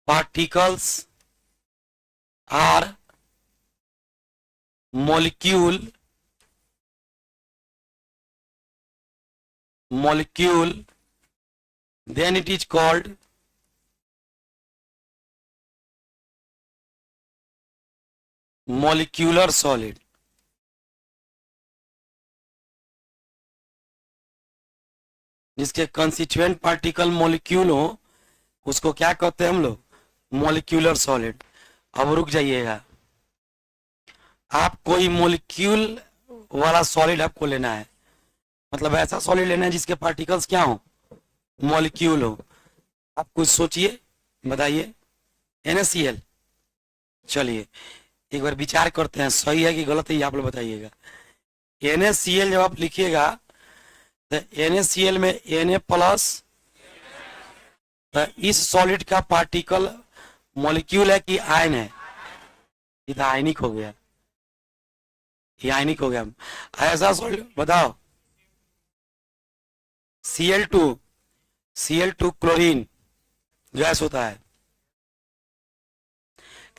particles are molecule then it is called molecular solid. जिसके कंस्टिट्यूएंट पार्टिकल मॉलिक्यूल हो उसको क्या कहते हैं हम लोग? Molecular solid. अब रुक जाइएगा, आप कोई मॉलिक्यूल वाला सॉलिड आपको लेना है, मतलब ऐसा सॉलिड लेना है जिसके पार्टिकल्स क्या हो? मॉलिक्यूल हो। आप कुछ सोचिए, बताइए। NaCl। चलिए एक बार विचार करते हैं, सही है कि गलत है ये आप लोग बताइएगा। NaCl जब आप लिखिएगा तो NaCl में Na प्लस, तो इस सॉलिड का पार्टिकल मॉलिक्यूल है कि आयन है? ये तो आयनिक हो गया, ये आयनिक हो गया। ऐसा सॉलिड बताओ। Cl2 क्लोरीन गैस होता है,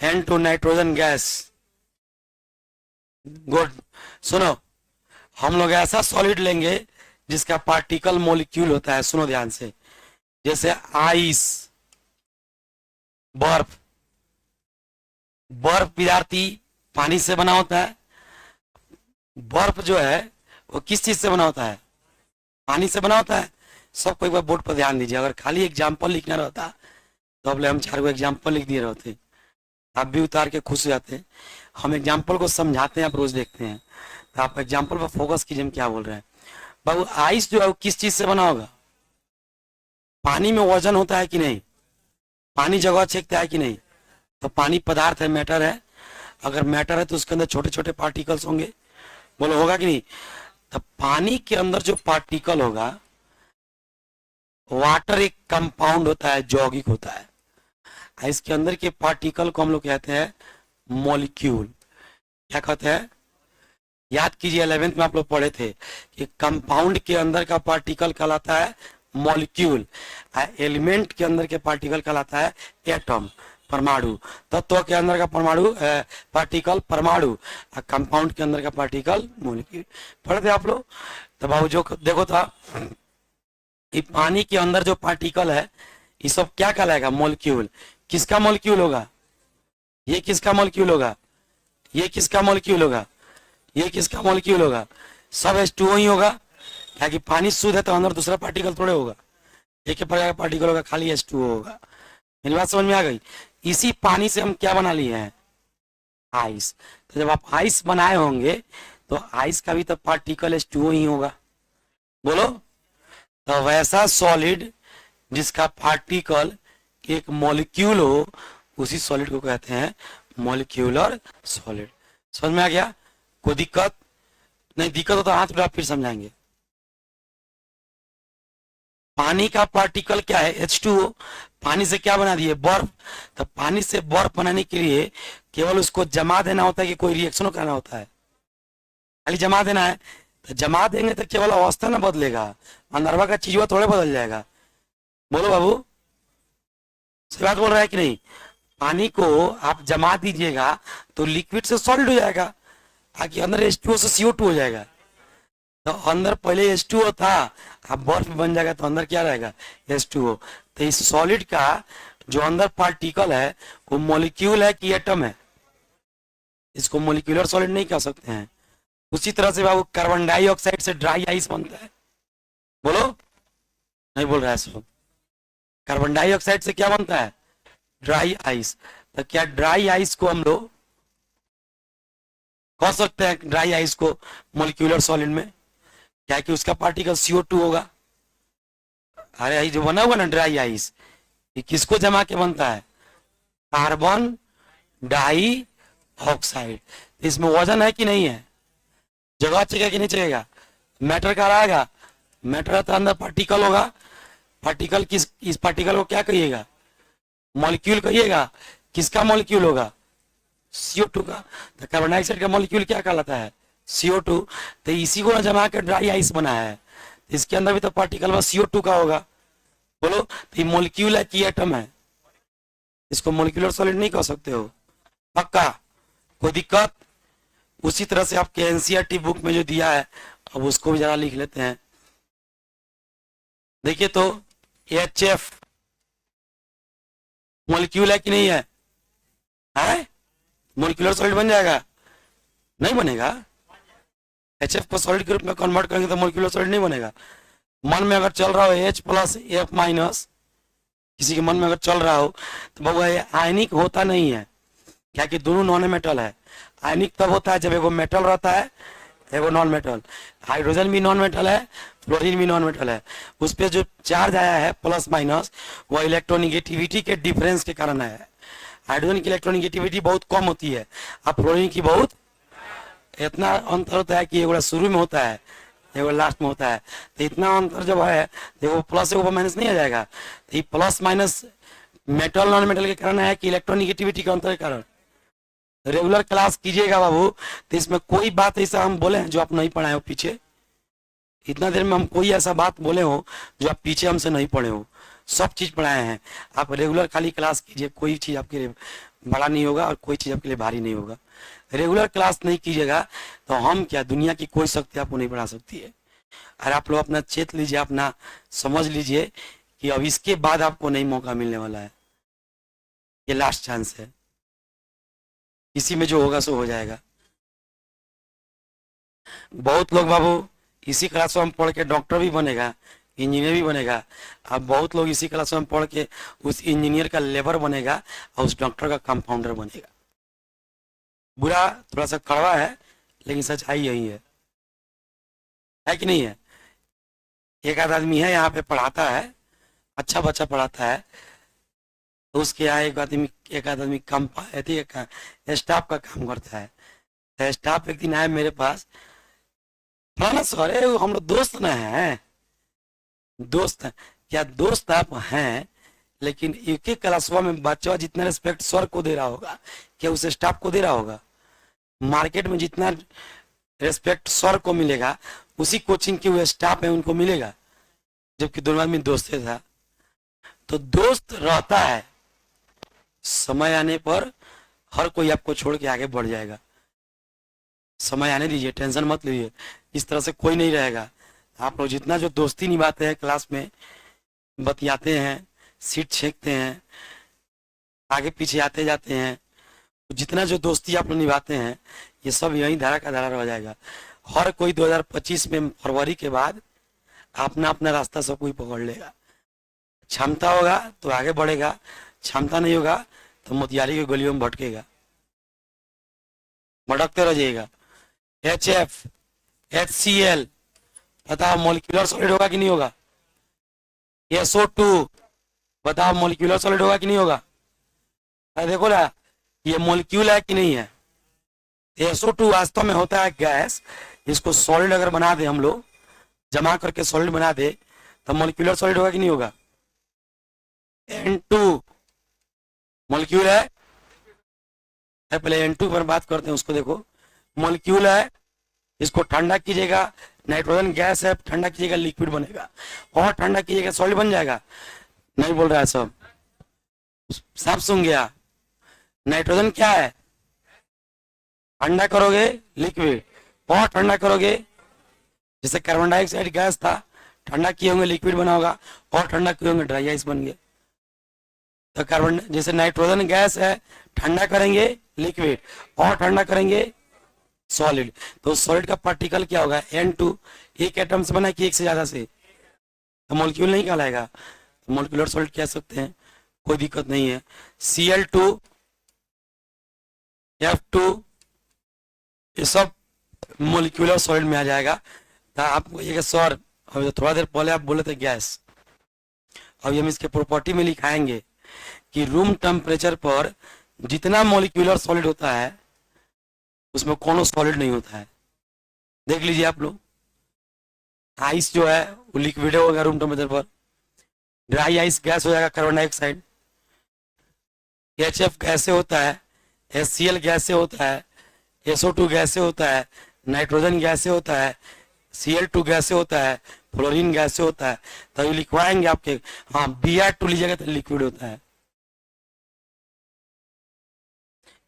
N2 नाइट्रोजन गैस। गुड। सुनो, हम लोग ऐसा सॉलिड लेंगे जिसका पार्टिकल मॉलिक्यूल होता है। सुनो ध्यान से, जैसे आइस, बर्फ। बर्फ विद्यार्थी पानी से बना होता है। बर्फ जो है वो किस चीज से बना होता है? पानी से बना होता है। सबको एक बार बोर्ड पर ध्यान दीजिए, अगर खाली एग्जाम्पल लिखना रहता तो अब हम 4 एग्जाम्पल लिख दिए रहते, आप भी उतार के खुश हो जाते हैं। हम एग्जाम्पल को समझाते हैं, आप रोज देखते हैं, तो आप एग्जाम्पल पर फोकस कीजिए हम क्या बोल रहे हैं। बाबू आइस जो है वो किस चीज से बना होगा? पानी में वजन होता है कि नहीं? पानी जगह छेकता है कि नहीं? तो पानी पदार्थ है, मैटर है। अगर मैटर है तो उसके अंदर छोटे छोटे पार्टिकल्स होंगे, बोलो होगा कि नहीं? तो पानी के अंदर जो पार्टिकल होगा, वाटर एक कंपाउंड होता है, यौगिक होता है। इसके अंदर के पार्टिकल को हम लोग कहते हैं मॉलिक्यूल। क्या कहते हैं? याद कीजिए 11th में आप लोग पढ़े थे कि कंपाउंड के अंदर का पार्टिकल कहलाता है मॉलिक्यूल, एलिमेंट के अंदर के पार्टिकल कहलाता है एटम, परमाणु। तत्व के अंदर का परमाणु पार्टिकल परमाणु, और कंपाउंड के अंदर का पार्टिकल मॉलिक्यूल। पढ़े थे आप लोग? तो बाबू जो देखो था कि पानी के अंदर जो पार्टिकल है ये सब क्या कहलाएगा? मॉलिक्यूल। किसका मॉलिक्यूल होगा? ये किसका मॉलिक्यूल होगा? ये किसका मॉलिक्यूल होगा? ये किसका मॉलिक्यूल होगा? सब H2O ही होगा, क्या कि पानी शुद्ध है तो अंदर दूसरा पार्टिकल थोड़े होगा, एक प्रकार का पार्टिकल होगा, खाली H2O होगा। मेरी बात समझ में आ गई? इसी पानी से हम क्या बना लिए हैं? आइस। तो जब आप आइस बनाए होंगे तो आइस का भी तो पार्टिकल H2O ही होगा, बोलो। तो वैसा सॉलिड जिसका पार्टिकल एक मॉलिक्यूल हो, उसी सॉलिड को कहते हैं मॉलिक्यूलर सॉलिड। समझ में आ गया? कोई दिक्कत नहीं? दिक्कत हो तो हाथ उठा, फिर समझाएंगे। पानी का पार्टिकल क्या है? H2O। पानी से क्या बना दिए? बर्फ। तो पानी से बर्फ बनाने के लिए केवल उसको जमा देना होता है कि कोई रिएक्शन करना होता है? खाली जमा देना है। तो जमा देंगे तो केवल अवस्था ना बदलेगा, अंदरवा का चीजवा थोड़े बदल जाएगा, बोलो बाबू। सही बात बोल रहा है कि नहीं? पानी को आप जमा दीजिएगा तो लिक्विड से सॉलिड हो जाएगा, आगे अंदर H2O से CO2 हो जाएगा। तो अंदर पहले H2O था, अब बर्फ बन जाएगा तो अंदर क्या रहेगा? H2O। तो इस सॉलिड का जो अंदर पार्टिकल है वो मॉलिक्यूल है कि एटम है? इसको मॉलिक्यूलर सॉलिड नहीं कह सकते हैं। उसी तरह से बाबू कार्बन डाइऑक्साइड से ड्राई आइस बनता है, बोलो। नहीं बोल रहा है सब? कार्बन डाइऑक्साइड से क्या बनता है? Dry ice. तो क्या ड्राई आइस को हम लोग कह सकते हैं ड्राई आइस को मॉलिक्यूलर सॉलिड में? क्या कि उसका पार्टिकल CO2 होगा। अरे ये जो बना हुआ ना ड्राई आइस, ये किसको जमा के बनता है? कार्बन डाई ऑक्साइड। इसमें वजन है कि नहीं है? जगह चाहिए कि नहीं चाहिएगा? मैटर का रहेगा, मैटर तो अंदर पार्टिकल होगा। पार्टिकल इस पार्टिकल को क्या कहिएगा? मॉलिक्यूल कहिएगा। किसका मॉलिक्यूल होगा? CO2 का। तो कार्बन डाइऑक्साइड का मॉलिक्यूल क्या कहलाता है? CO2। तो इसी को ना जमा के ड्राई आइस बनाया है, तो इसके अंदर भी तो पार्टिकल में CO2 का होगा, बोलो। तो ये मॉलिक्यूल है कि एटम है? इसको मॉलिक्यूलर सॉलिड नहीं कह सकते हो, पक्का? कोई दिक्कत? उसी तरह से आपके एनसीईआरटी बुक में जो दिया है अब उसको भी जरा लिख लेते हैं। देखिए तो HF मॉलिक्यूल है कि नहीं है? मॉलिक्यूलर सॉलिड बन जाएगा? नहीं बनेगा। HF को सॉलिड के रूप में कन्वर्ट करेंगे तो मॉलिक्यूलर सॉलिड नहीं बनेगा। मन में अगर चल रहा हो H प्लस F माइनस, किसी के मन में अगर चल रहा हो तो बाबू ये आयनिक होता नहीं है, क्या कि दोनों नॉन मेटल है। आयनिक तब होता है जब एगो मेटल रहता है एगो नॉन मेटल। हाइड्रोजन भी नॉन मेटल है, फ्लोरीन भी नॉन मेटल है। उस पर जो चार्ज आया है प्लस माइनस वो इलेक्ट्रोनिगेटिविटी के डिफरेंस के कारण है। हाइड्रोजन की इलेक्ट्रोनिगेटिविटी बहुत कम होती है और फ्लोरीन की बहुत, इतना अंतर होता है कि एगो शुरू में होता है एगो लास्ट में होता है। तो इतना अंतर जब है देखो प्लस एगो माइनस नहीं आ जाएगा। तो ये plus minus metal non metal के कारण है कि इलेक्ट्रोनिगेटिविटी के अंतर के कारण। रेगुलर क्लास कीजिएगा बाबू तो इसमें कोई बात ऐसा हम बोले हैं जो आप नहीं पढ़ाए हो पीछे। इतना देर में हम कोई ऐसा बात बोले हो जो आप पीछे हमसे नहीं पढ़े हो, सब चीज पढ़ाए हैं। आप रेगुलर खाली क्लास कीजिए, कोई चीज आपके लिए बड़ा नहीं होगा और कोई चीज आपके लिए भारी नहीं होगा। रेगुलर क्लास नहीं कीजिएगा तो हम क्या, दुनिया की कोई शक्ति आपको नहीं पढ़ा सकती है। और आप लोग अपना चेत लीजिए, अपना समझ लीजिए कि अब इसके बाद आपको नहीं मौका मिलने वाला है। ये लास्ट चांस है, इसी में जो होगा सो हो जाएगा। बहुत लोग बाबू इसी क्लास में पढ़ के डॉक्टर भी बनेगा, इंजीनियर भी बनेगा। अब बहुत लोग इसी क्लास में पढ़ के उस इंजीनियर का लेबर बनेगा और उस डॉक्टर का कंपाउंडर बनेगा। बुरा थोड़ा सा कड़वा है लेकिन सच्चाई यही है कि नहीं है? एक आध आदमी है यहाँ पे पढ़ाता है, अच्छा बच्चा पढ़ाता है, तो उसके यहाँ एक आध आदमी कम स्टाफ का काम करता है। तो स्टाफ एक दिन आए मेरे पास, फलाना सर है हम लोग दोस्त ना है। दोस्त क्या दोस्त आप हैं, लेकिन एक एक क्लासवा में बच्चा जितना रिस्पेक्ट सर को दे रहा होगा क्या उस स्टाफ को दे रहा होगा? मार्केट में जितना रिस्पेक्ट सर को मिलेगा उसी कोचिंग के वो स्टाफ है उनको मिलेगा, जबकि दोनों आदमी दोस्त था। तो दोस्त रहता है, समय आने पर हर कोई आपको छोड़ के आगे बढ़ जाएगा। समय आने दीजिए, टेंशन मत लीजिए, इस तरह से कोई नहीं रहेगा। आप लोग जितना जो दोस्ती निभाते हैं, क्लास में बतियाते हैं, सीट छेकते हैं, आगे पीछे आते जाते हैं, जितना जो दोस्ती आप लोग निभाते हैं ये सब यही धारा का धारा रह जाएगा। हर कोई 2025 में फरवरी के बाद अपना अपना रास्ता सब कोई पकड़ लेगा। क्षमता होगा तो आगे बढ़ेगा, क्षमता नहीं होगा तो मोतियारी की गलियों में भटकेगा, भटकते रह जाएगा। HF HCl बताओ मॉलिक्यूलर सॉलिड होगा कि नहीं होगा? SO2 बताओ मॉलिक्यूलर सॉलिड होगा कि नहीं होगा? देखो ना ये मॉलिक्यूल है कि नहीं है? SO2 वास्तव में होता है गैस। इसको सॉलिड अगर बना दे हम लोग, जमा करके सॉलिड बना दे तो मॉलिक्यूलर सॉलिड होगा कि नहीं होगा? N2 मॉलिक्यूल है, पहले N2 पर बात करते हैं उसको। देखो मॉलिक्यूल है, इसको ठंडा कीजिएगा, नाइट्रोजन गैस है, ठंडा कीजिएगा लिक्विड बनेगा, और ठंडा कीजिएगा सॉलिड बन जाएगा। नहीं बोल रहा है सब, सब सुन गया। नाइट्रोजन क्या है? ठंडा करोगे लिक्विड, और ठंडा करोगे जैसे कार्बन डाइऑक्साइड गैस था, ठंडा किए होंगे लिक्विड बना होगा, और ठंडा किए होंगे ड्राई आइस बन गए। तो कार्बन जैसे नाइट्रोजन गैस है, ठंडा करेंगे लिक्विड और ठंडा करेंगे सॉलिड, तो सॉलिड का पार्टिकल क्या होगा? N2। एक एटम से बना कि एक से ज्यादा से? तो मॉलिक्यूल नहीं कहलाएगा, तो मॉलिक्यूलर सॉलिड कह सकते हैं, कोई दिक्कत नहीं है। Cl2 F2 ये सब मॉलिक्यूलर सॉलिड में आ जाएगा। तो आपको ये सर अब थोड़ा देर पहले आप बोले थे गैस, अब हम इसके प्रॉपर्टी में लिखाएंगे कि रूम टेम्परेचर पर जितना मॉलिक्यूलर सॉलिड होता है उसमें कोनो सॉलिड नहीं होता है। देख लीजिए आप लोग, आइस जो है वो लिक्विड होगा रूम टेम्परेचर पर, ड्राई आइस गैस हो जाएगा कार्बन डाइऑक्साइड, HF गैस से होता है, HCl गैस से होता है, SO2 गैस से होता है, नाइट्रोजन गैस से होता है, Cl2 गैस से होता है, फ्लोरीन गैस से होता है। तो ये लिखवाएंगे आपके, हाँ Br2 लीजिएगा तो लिक्विड होता है।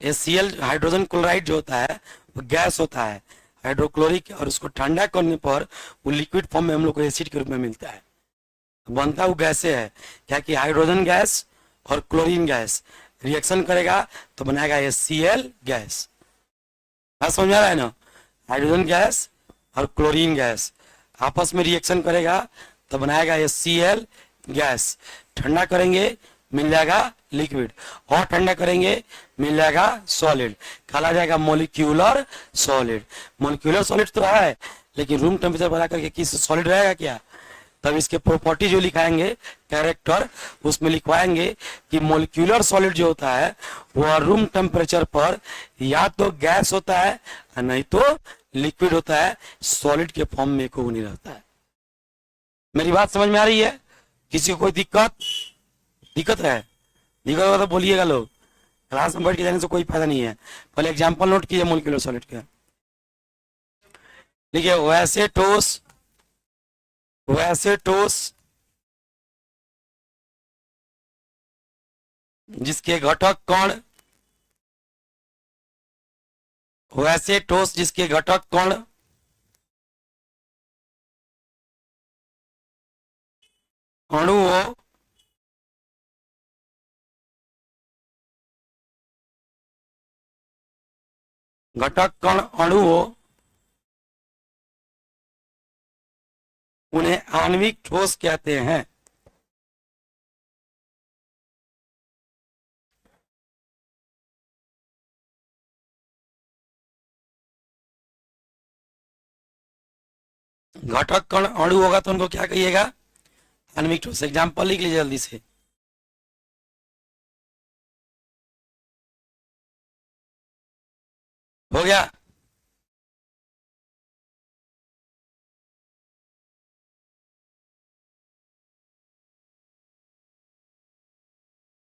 HCl हाइड्रोजन क्लोराइड जो होता है वो गैस होता है हाइड्रोक्लोरिक, और उसको ठंडा करने पर वो लिक्विड फॉर्म में हम लोग को एसिड के रूप में मिलता है। बनता वो गैसे है क्या कि हाइड्रोजन गैस और क्लोरीन गैस रिएक्शन करेगा तो बनाएगा HCl गैस। बात समझ आ रहा है ना? हाइड्रोजन गैस और क्लोरीन गैस आपस में रिएक्शन करेगा तो बनाएगा HCl गैस। ठंडा करेंगे मिल जाएगा लिक्विड, और ठंडा करेंगे मिल जाएगा सॉलिड, कहा जाएगा मोलिक्यूलर सॉलिड। मोलिक्यूलर सॉलिड तो है, लेकिन रूम टेम्परेचर बढ़ा करके किस सॉलिड रहेगा क्या? तब इसके प्रॉपर्टी जो लिखाएंगे कैरेक्टर, उसमें लिखवाएंगे कि मोलिक्यूलर सॉलिड जो होता है वह रूम टेम्परेचर पर या तो गैस होता है और नहीं तो लिक्विड होता है, सॉलिड के फॉर्म में कोई नहीं रहता है। मेरी बात समझ में आ रही है? किसी को कोई दिक्कत है? दिक्कत हो तो बोलिएगा लोग, क्लास में बैठ के जाने से कोई फायदा नहीं है। पहले एग्जाम्पल नोट कीजिए मोलिक्यूलर सॉलिड के। देखिए वैसे ठोस जिसके घटक कण, वैसे ठोस जिसके घटक कण अणुओं उन्हें आणविक ठोस कहते हैं। घटक कण अणु होगा तो उनको क्या कहिएगा? आणविक ठोस। एग्जाम्पल लिख लीजिए जल्दी से। हो गया?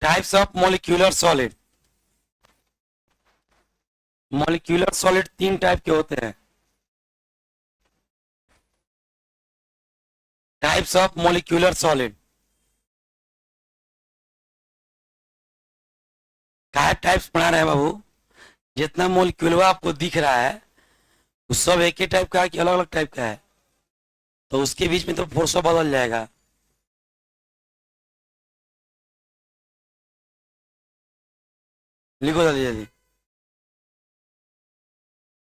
Types of molecular solid. Molecular solid 3 type के होते हैं। Types of molecular solid. क्या टाइप्स पढ़ा रहे हैं बाबू? जितना मोलिक्यूल आपको दिख रहा है वो सब एक ही टाइप का है कि अलग अलग टाइप का है? तो उसके बीच में तो फोर्स बदल जाएगा। लिखो जल्दी जल्दी,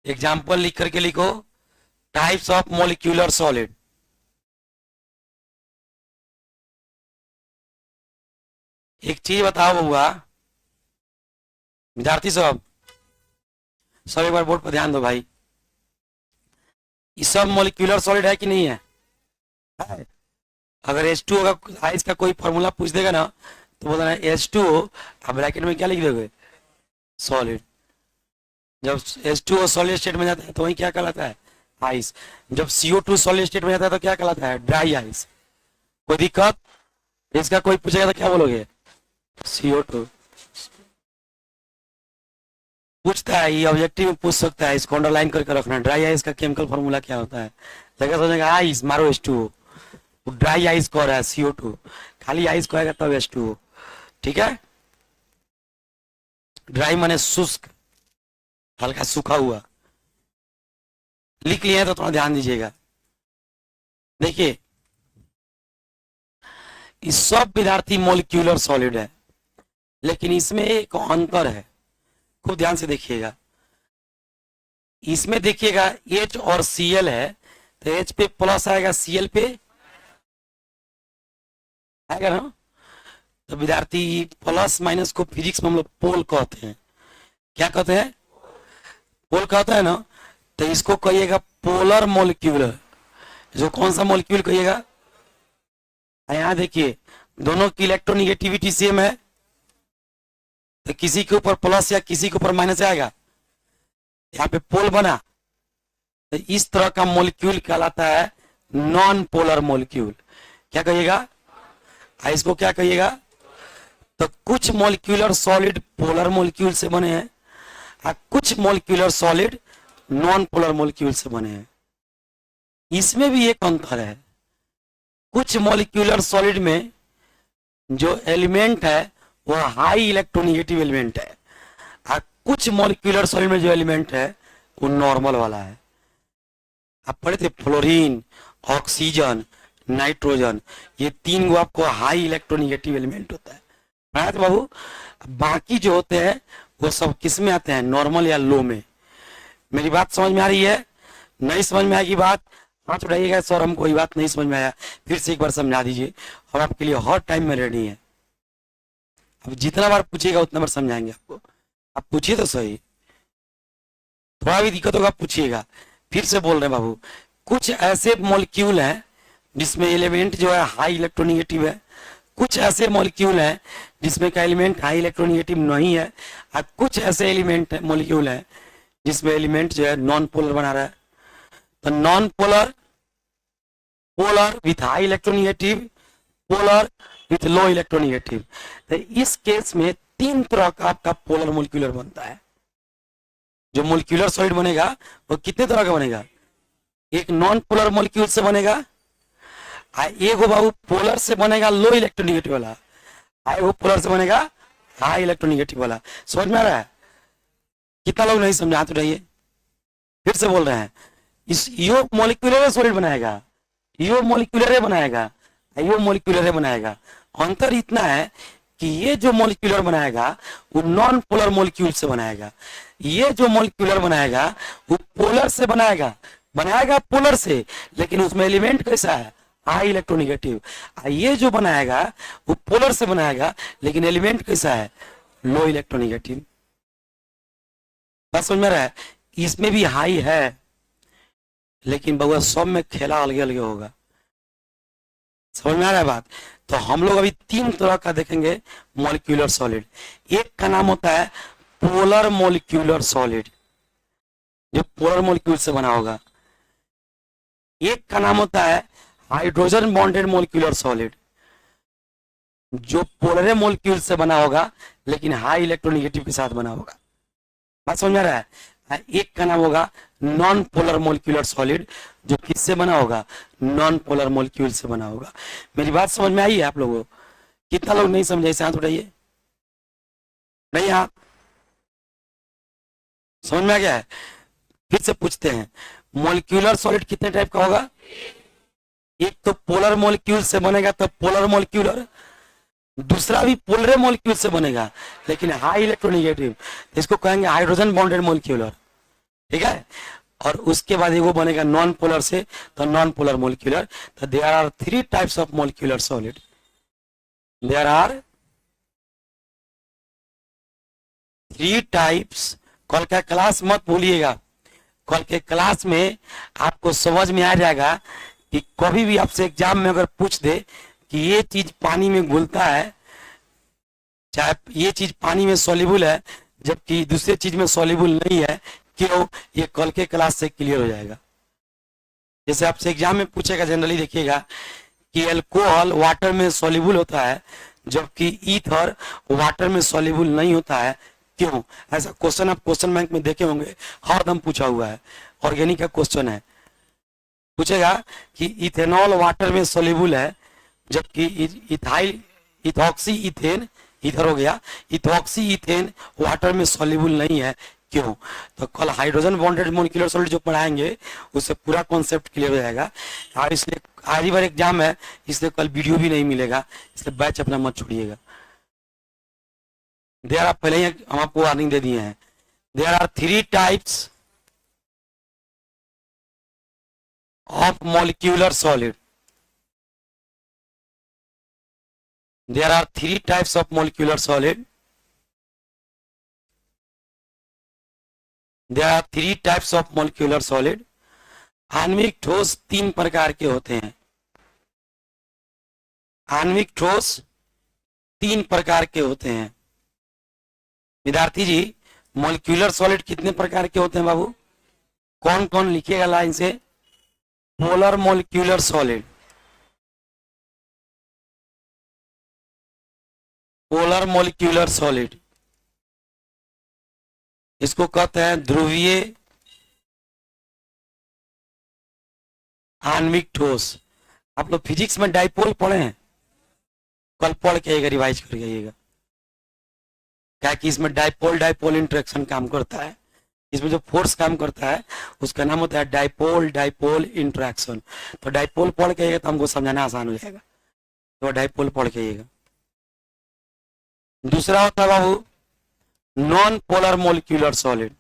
एग्जाम्पल लिख करके लिखो। Types of molecular solid. एक चीज बताओ बउआ, विद्यार्थी सब एक बार बोर्ड पर ध्यान दो भाई। ये सब मोलिक्यूलर सॉलिड है कि नहीं है? है। अगर H2 होगा, आइस का कोई फॉर्मूला पूछ देगा ना तो बोलना है H2O, आप ब्रैकेट में क्या लिख दोगे? सॉलिड। जब H2O सॉलिड स्टेट में जाता है तो वही क्या कहलाता है? आइस। जब CO2 सॉलिड स्टेट में जाता है तो क्या कहलाता है? Dry ice. कोई दिक्कत? इसका कोई पूछेगा तो क्या बोलोगे? CO2। पूछता है, ये ऑब्जेक्टिव में पूछ सकता है, इसको अंडरलाइन करके रखना। ड्राई आइस का केमिकल फॉर्मूला क्या होता है? लगा सोचेगा आइस मारो H2O, ड्राई आइस कह रहा है CO2, खाली आइस कहेगा तब H2O। ठीक है? ड्राई माने शुष्क, हल्का सूखा हुआ। लिख लिया है तो थोड़ा ध्यान दीजिएगा। देखिए इस सब विद्यार्थी मोलिक्यूलर सॉलिड है, लेकिन इसमें एक अंतर है, खूब ध्यान से देखिएगा। इसमें देखिएगा H और Cl है तो H पे प्लस आएगा, Cl पे आएगा ना। तो विद्यार्थी प्लस माइनस को फिजिक्स में हम लोग पोल कहते हैं। क्या कहते हैं? पोल कहते हैं ना। तो इसको कहिएगा पोलर मोलिक्यूलर। जो कौन सा मोलिक्यूल कहिएगा? यहां देखिए दोनों की इलेक्ट्रोनिगेटिविटी सेम है, तो किसी के ऊपर प्लस या किसी के ऊपर माइनस आएगा। यहाँ पे पोल बना तो इस तरह का मोलिक्यूल कहलाता है नॉन पोलर मोलिक्यूल। क्या कहिएगा? इसको क्या कहिएगा? तो कुछ मोलिक्यूलर सॉलिड पोलर मोलिक्यूल से बने हैं और कुछ molecular solid non polar molecule से बने हैं। इसमें भी एक अंतर है। कुछ मोलिक्यूलर सॉलिड में जो एलिमेंट है वह हाई इलेक्ट्रोनिगेटिव एलिमेंट है, और कुछ मोलिक्यूलर सॉलिड में जो एलिमेंट है वो नॉर्मल वाला है। आप पढ़े थे फ्लोरीन, ऑक्सीजन, नाइट्रोजन, ये तीन गो आपको हाई इलेक्ट्रोनिगेटिव एलिमेंट होता है। पढ़ा था बाबू। बाकी जो होते हैं वो सब किस में आते हैं, नॉर्मल या लो में। मेरी बात समझ में आ रही है? नहीं समझ में आएगी बात हाथ उठाइएगा। सर हमको ये बात नहीं समझ में आया, फिर से एक बार समझा दीजिए, और आपके लिए हर टाइम में रेडी है। अब जितना बार पूछिएगा उतना बार समझाएंगे आपको। आप पूछिए तो सही, थोड़ा भी दिक्कत होगा पूछिएगा। फिर से बोल रहे हैं बाबू, कुछ ऐसे मॉलिक्यूल हैं जिसमें एलिमेंट जो है हाई इलेक्ट्रोनिगेटिव है, कुछ ऐसे मॉलिक्यूल हैं जिसमें का एलिमेंट हाई इलेक्ट्रोनिगेटिव नहीं है, और कुछ ऐसे एलिमेंट मॉलिक्यूल हैं जिसमें एलिमेंट जो है नॉन पोलर बना रहा है। तो non polar, polar with high electronegative, polar with low electronegative. तो इस केस में तीन तरह का आपका पोलर मोलिक्यूलर बनता है। जो मोलिक्यूलर सॉलिड बनेगा वो कितने तरह का बनेगा, एक नॉन पोलर मोलिक्यूल से बनेगा, एक बाबू पोलर से बनेगा लो इलेक्ट्रोनिगेटिव वाला, वो पोलर से बनेगा हाई इलेक्ट्रोनिगेटिव वाला। समझ में आ रहा है? कितना लोग नहीं समझा तो रहिए, फिर से बोल रहे हैं। इस यो मोलिक्यूलर सॉलिड बनाएगा, यो मोलिक्यूलर बनाएगा, यो मोलिक्यूलर बनाएगा। अंतर इतना है कि ये जो मोलिक्यूलर बनाएगा वो नॉन पोलर मोलिक्यूल से बनाएगा, ये जो मोलिक्यूलर बनाएगा वो पोलर से बनाएगा, बनाएगा पोलर से, लेकिन उसमें एलिमेंट कैसा है, हाई इलेक्ट्रोनिगेटिव। ये जो बनाएगा वो पोलर से बनाएगा, लेकिन एलिमेंट कैसा है, लो इलेक्ट्रोनिगेटिव। बस समझ में रहा है? इसमें भी हाई है, लेकिन बउआ सब में खेला अलग अलग होगा। समझ में आ रहा है बात? तो हम लोग अभी तीन तरह का देखेंगे मॉलिक्यूलर सॉलिड। एक का नाम होता है पोलर मॉलिक्यूलर सॉलिड, जो पोलर मॉलिक्यूल से बना होगा। एक का नाम होता है हाइड्रोजन बॉन्डेड मॉलिक्यूलर सॉलिड, जो पोलर मॉलिक्यूल से बना होगा लेकिन हाई इलेक्ट्रोनिगेटिव के साथ बना होगा। बात समझ में आ रहा है? एक का नाम होगा नॉन पोलर मॉलिक्यूलर सॉलिड, जो किससे बना होगा, नॉन पोलर मॉलिक्यूल से बना होगा। मेरी बात समझ में आई है आप लोगों को? कितना लोग नहीं समझे इसे हाथ उठाइए। नहीं, आप समझ में आ गया है? फिर से पूछते हैं, मॉलिक्यूलर सॉलिड कितने टाइप का होगा? एक तो पोलर मॉलिक्यूल से बनेगा तो पोलर मॉलिक्यूलर, दूसरा भी पोलर मॉलिक्यूल से बनेगा लेकिन हाई इलेक्ट्रोनिगेटिव, इसको कहेंगे हाइड्रोजन बॉन्डेड मॉलिक्यूलर। ठीक है? और उसके बाद वो बनेगा नॉन पोलर से, तो नॉन पोलर मॉलिक्यूलर। तो there are three types of molecular solid. There are three types. कल का क्लास मत भूलिएगा, कल के क्लास में आपको समझ में आ जाएगा कि कभी भी आपसे एग्जाम में अगर पूछ दे कि ये चीज पानी में घुलता है, चाहे ये चीज पानी में सॉल्युबल है जबकि दूसरी चीज में सॉल्युबल नहीं है, क्यों, ये कल के क्लास से क्लियर हो जाएगा। जैसे आपसे एग्जाम में पूछेगा, जनरली देखिएगा कि अल्कोहल वाटर में सॉल्युबल होता है जबकि ईथर वाटर में सॉल्युबल नहीं होता है, क्यों? ऐसा क्वेश्चन आप क्वेश्चन बैंक में देखे होंगे, हरदम पूछा हुआ है, ऑर्गेनिक का क्वेश्चन है। पूछेगा कि इथेनॉल वाटर में सॉल्युबल है जबकि इथाइल, इथॉक्सी इथेन, इधर हो गया, इथॉक्सी इथेन वाटर में सॉल्युबल नहीं है, क्यों? तो कल हाइड्रोजन बॉन्डेड मॉलिक्यूलर सॉलिड जो पढ़ाएंगे उससे पूरा कॉन्सेप्ट क्लियर हो जाएगा। और इसलिए आज ही बार एग्जाम है, इसलिए कल वीडियो भी नहीं मिलेगा, इसलिए बैच अपना मत छोड़िएगा। देयर आर, पहले ही हम आपको वार्निंग दे दिए हैं, there are three types of molecular solid. There are three types of molecular solid. There are three types of molecular solid. आणविक ठोस तीन प्रकार के होते हैं। आणविक ठोस तीन प्रकार के होते हैं। विद्यार्थी जी, मॉलिक्यूलर सॉलिड कितने प्रकार के होते हैं बाबू? कौन कौन लिखिएगा लाइन से? Polar molecular solid, polar molecular solid, इसको कहते हैं ध्रुवीय आणविक ठोस। आप लोग फिजिक्स में डाइपोल पढ़े हैं? कल पढ़ के आइएगा, रिवाइज करके आइएगा, क्या कि इसमें डाइपोल डाइपोल इंटरेक्शन काम करता है। इसमें जो फोर्स काम करता है उसका नाम होता है डाइपोल डाइपोल इंटरेक्शन। तो डाइपोल पढ़ के आइएगा तो हमको समझाना आसान हो जाएगा, तो डाइपोल पढ़ के आइएगा। दूसरा होता है बाबू non polar molecular solid.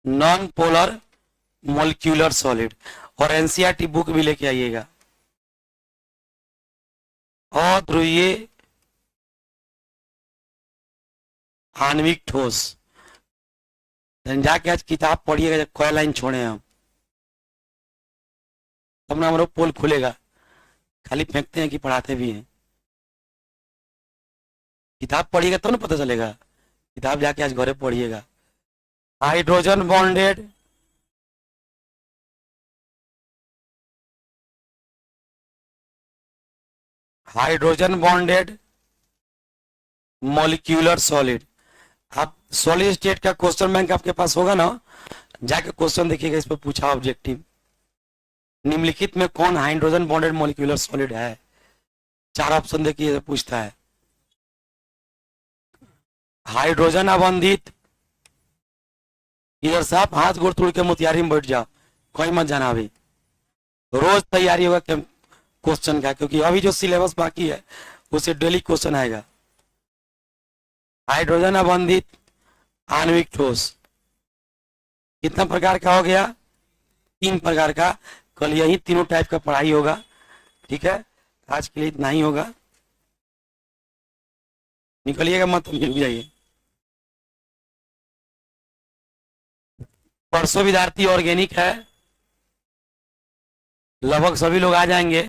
Non polar molecular solid, और एनसीईआरटी बुक भी लेके आइएगा। और ध्रुवीय आणविक ठोस, जाके आज किताब पढ़िएगा, कोई लाइन छोड़े हम, तब ना हमारा पोल खुलेगा। खाली फेंकते हैं कि पढ़ाते भी हैं। किताब पढ़िएगा तो ना पता चलेगा, किताब जाके आज घरे पढ़िएगा। Hydrogen bonded molecular solid. आप सॉलिड स्टेट का क्वेश्चन बैंक आपके पास होगा ना, जाके क्वेश्चन देखिएगा, इस पर पूछा ऑब्जेक्टिव, निम्नलिखित में कौन हाइड्रोजन बॉन्डेड मॉलिक्यूलर सॉलिड है। 4 ऑप्शन देखिए, पूछता है हाइड्रोजन अबंधित। इधर साहब हाथ गोड़ तोड़ के मोतियारी में बैठ जाओ, कोई मत जाना अभी, रोज तैयारी होगा क्वेश्चन का, क्योंकि अभी जो सिलेबस बाकी है उसे डेली क्वेश्चन आएगा। हाइड्रोजन अबंधित आणविक ठोस कितना प्रकार का हो गया, 3 प्रकार का। कल यही तीनों टाइप का पढ़ाई होगा, ठीक है। आज के लिए इतना ही होगा, निकलिएगा मत, मिल जाइए। परसों विद्यार्थी ऑर्गेनिक है, लगभग सभी लोग आ जाएंगे।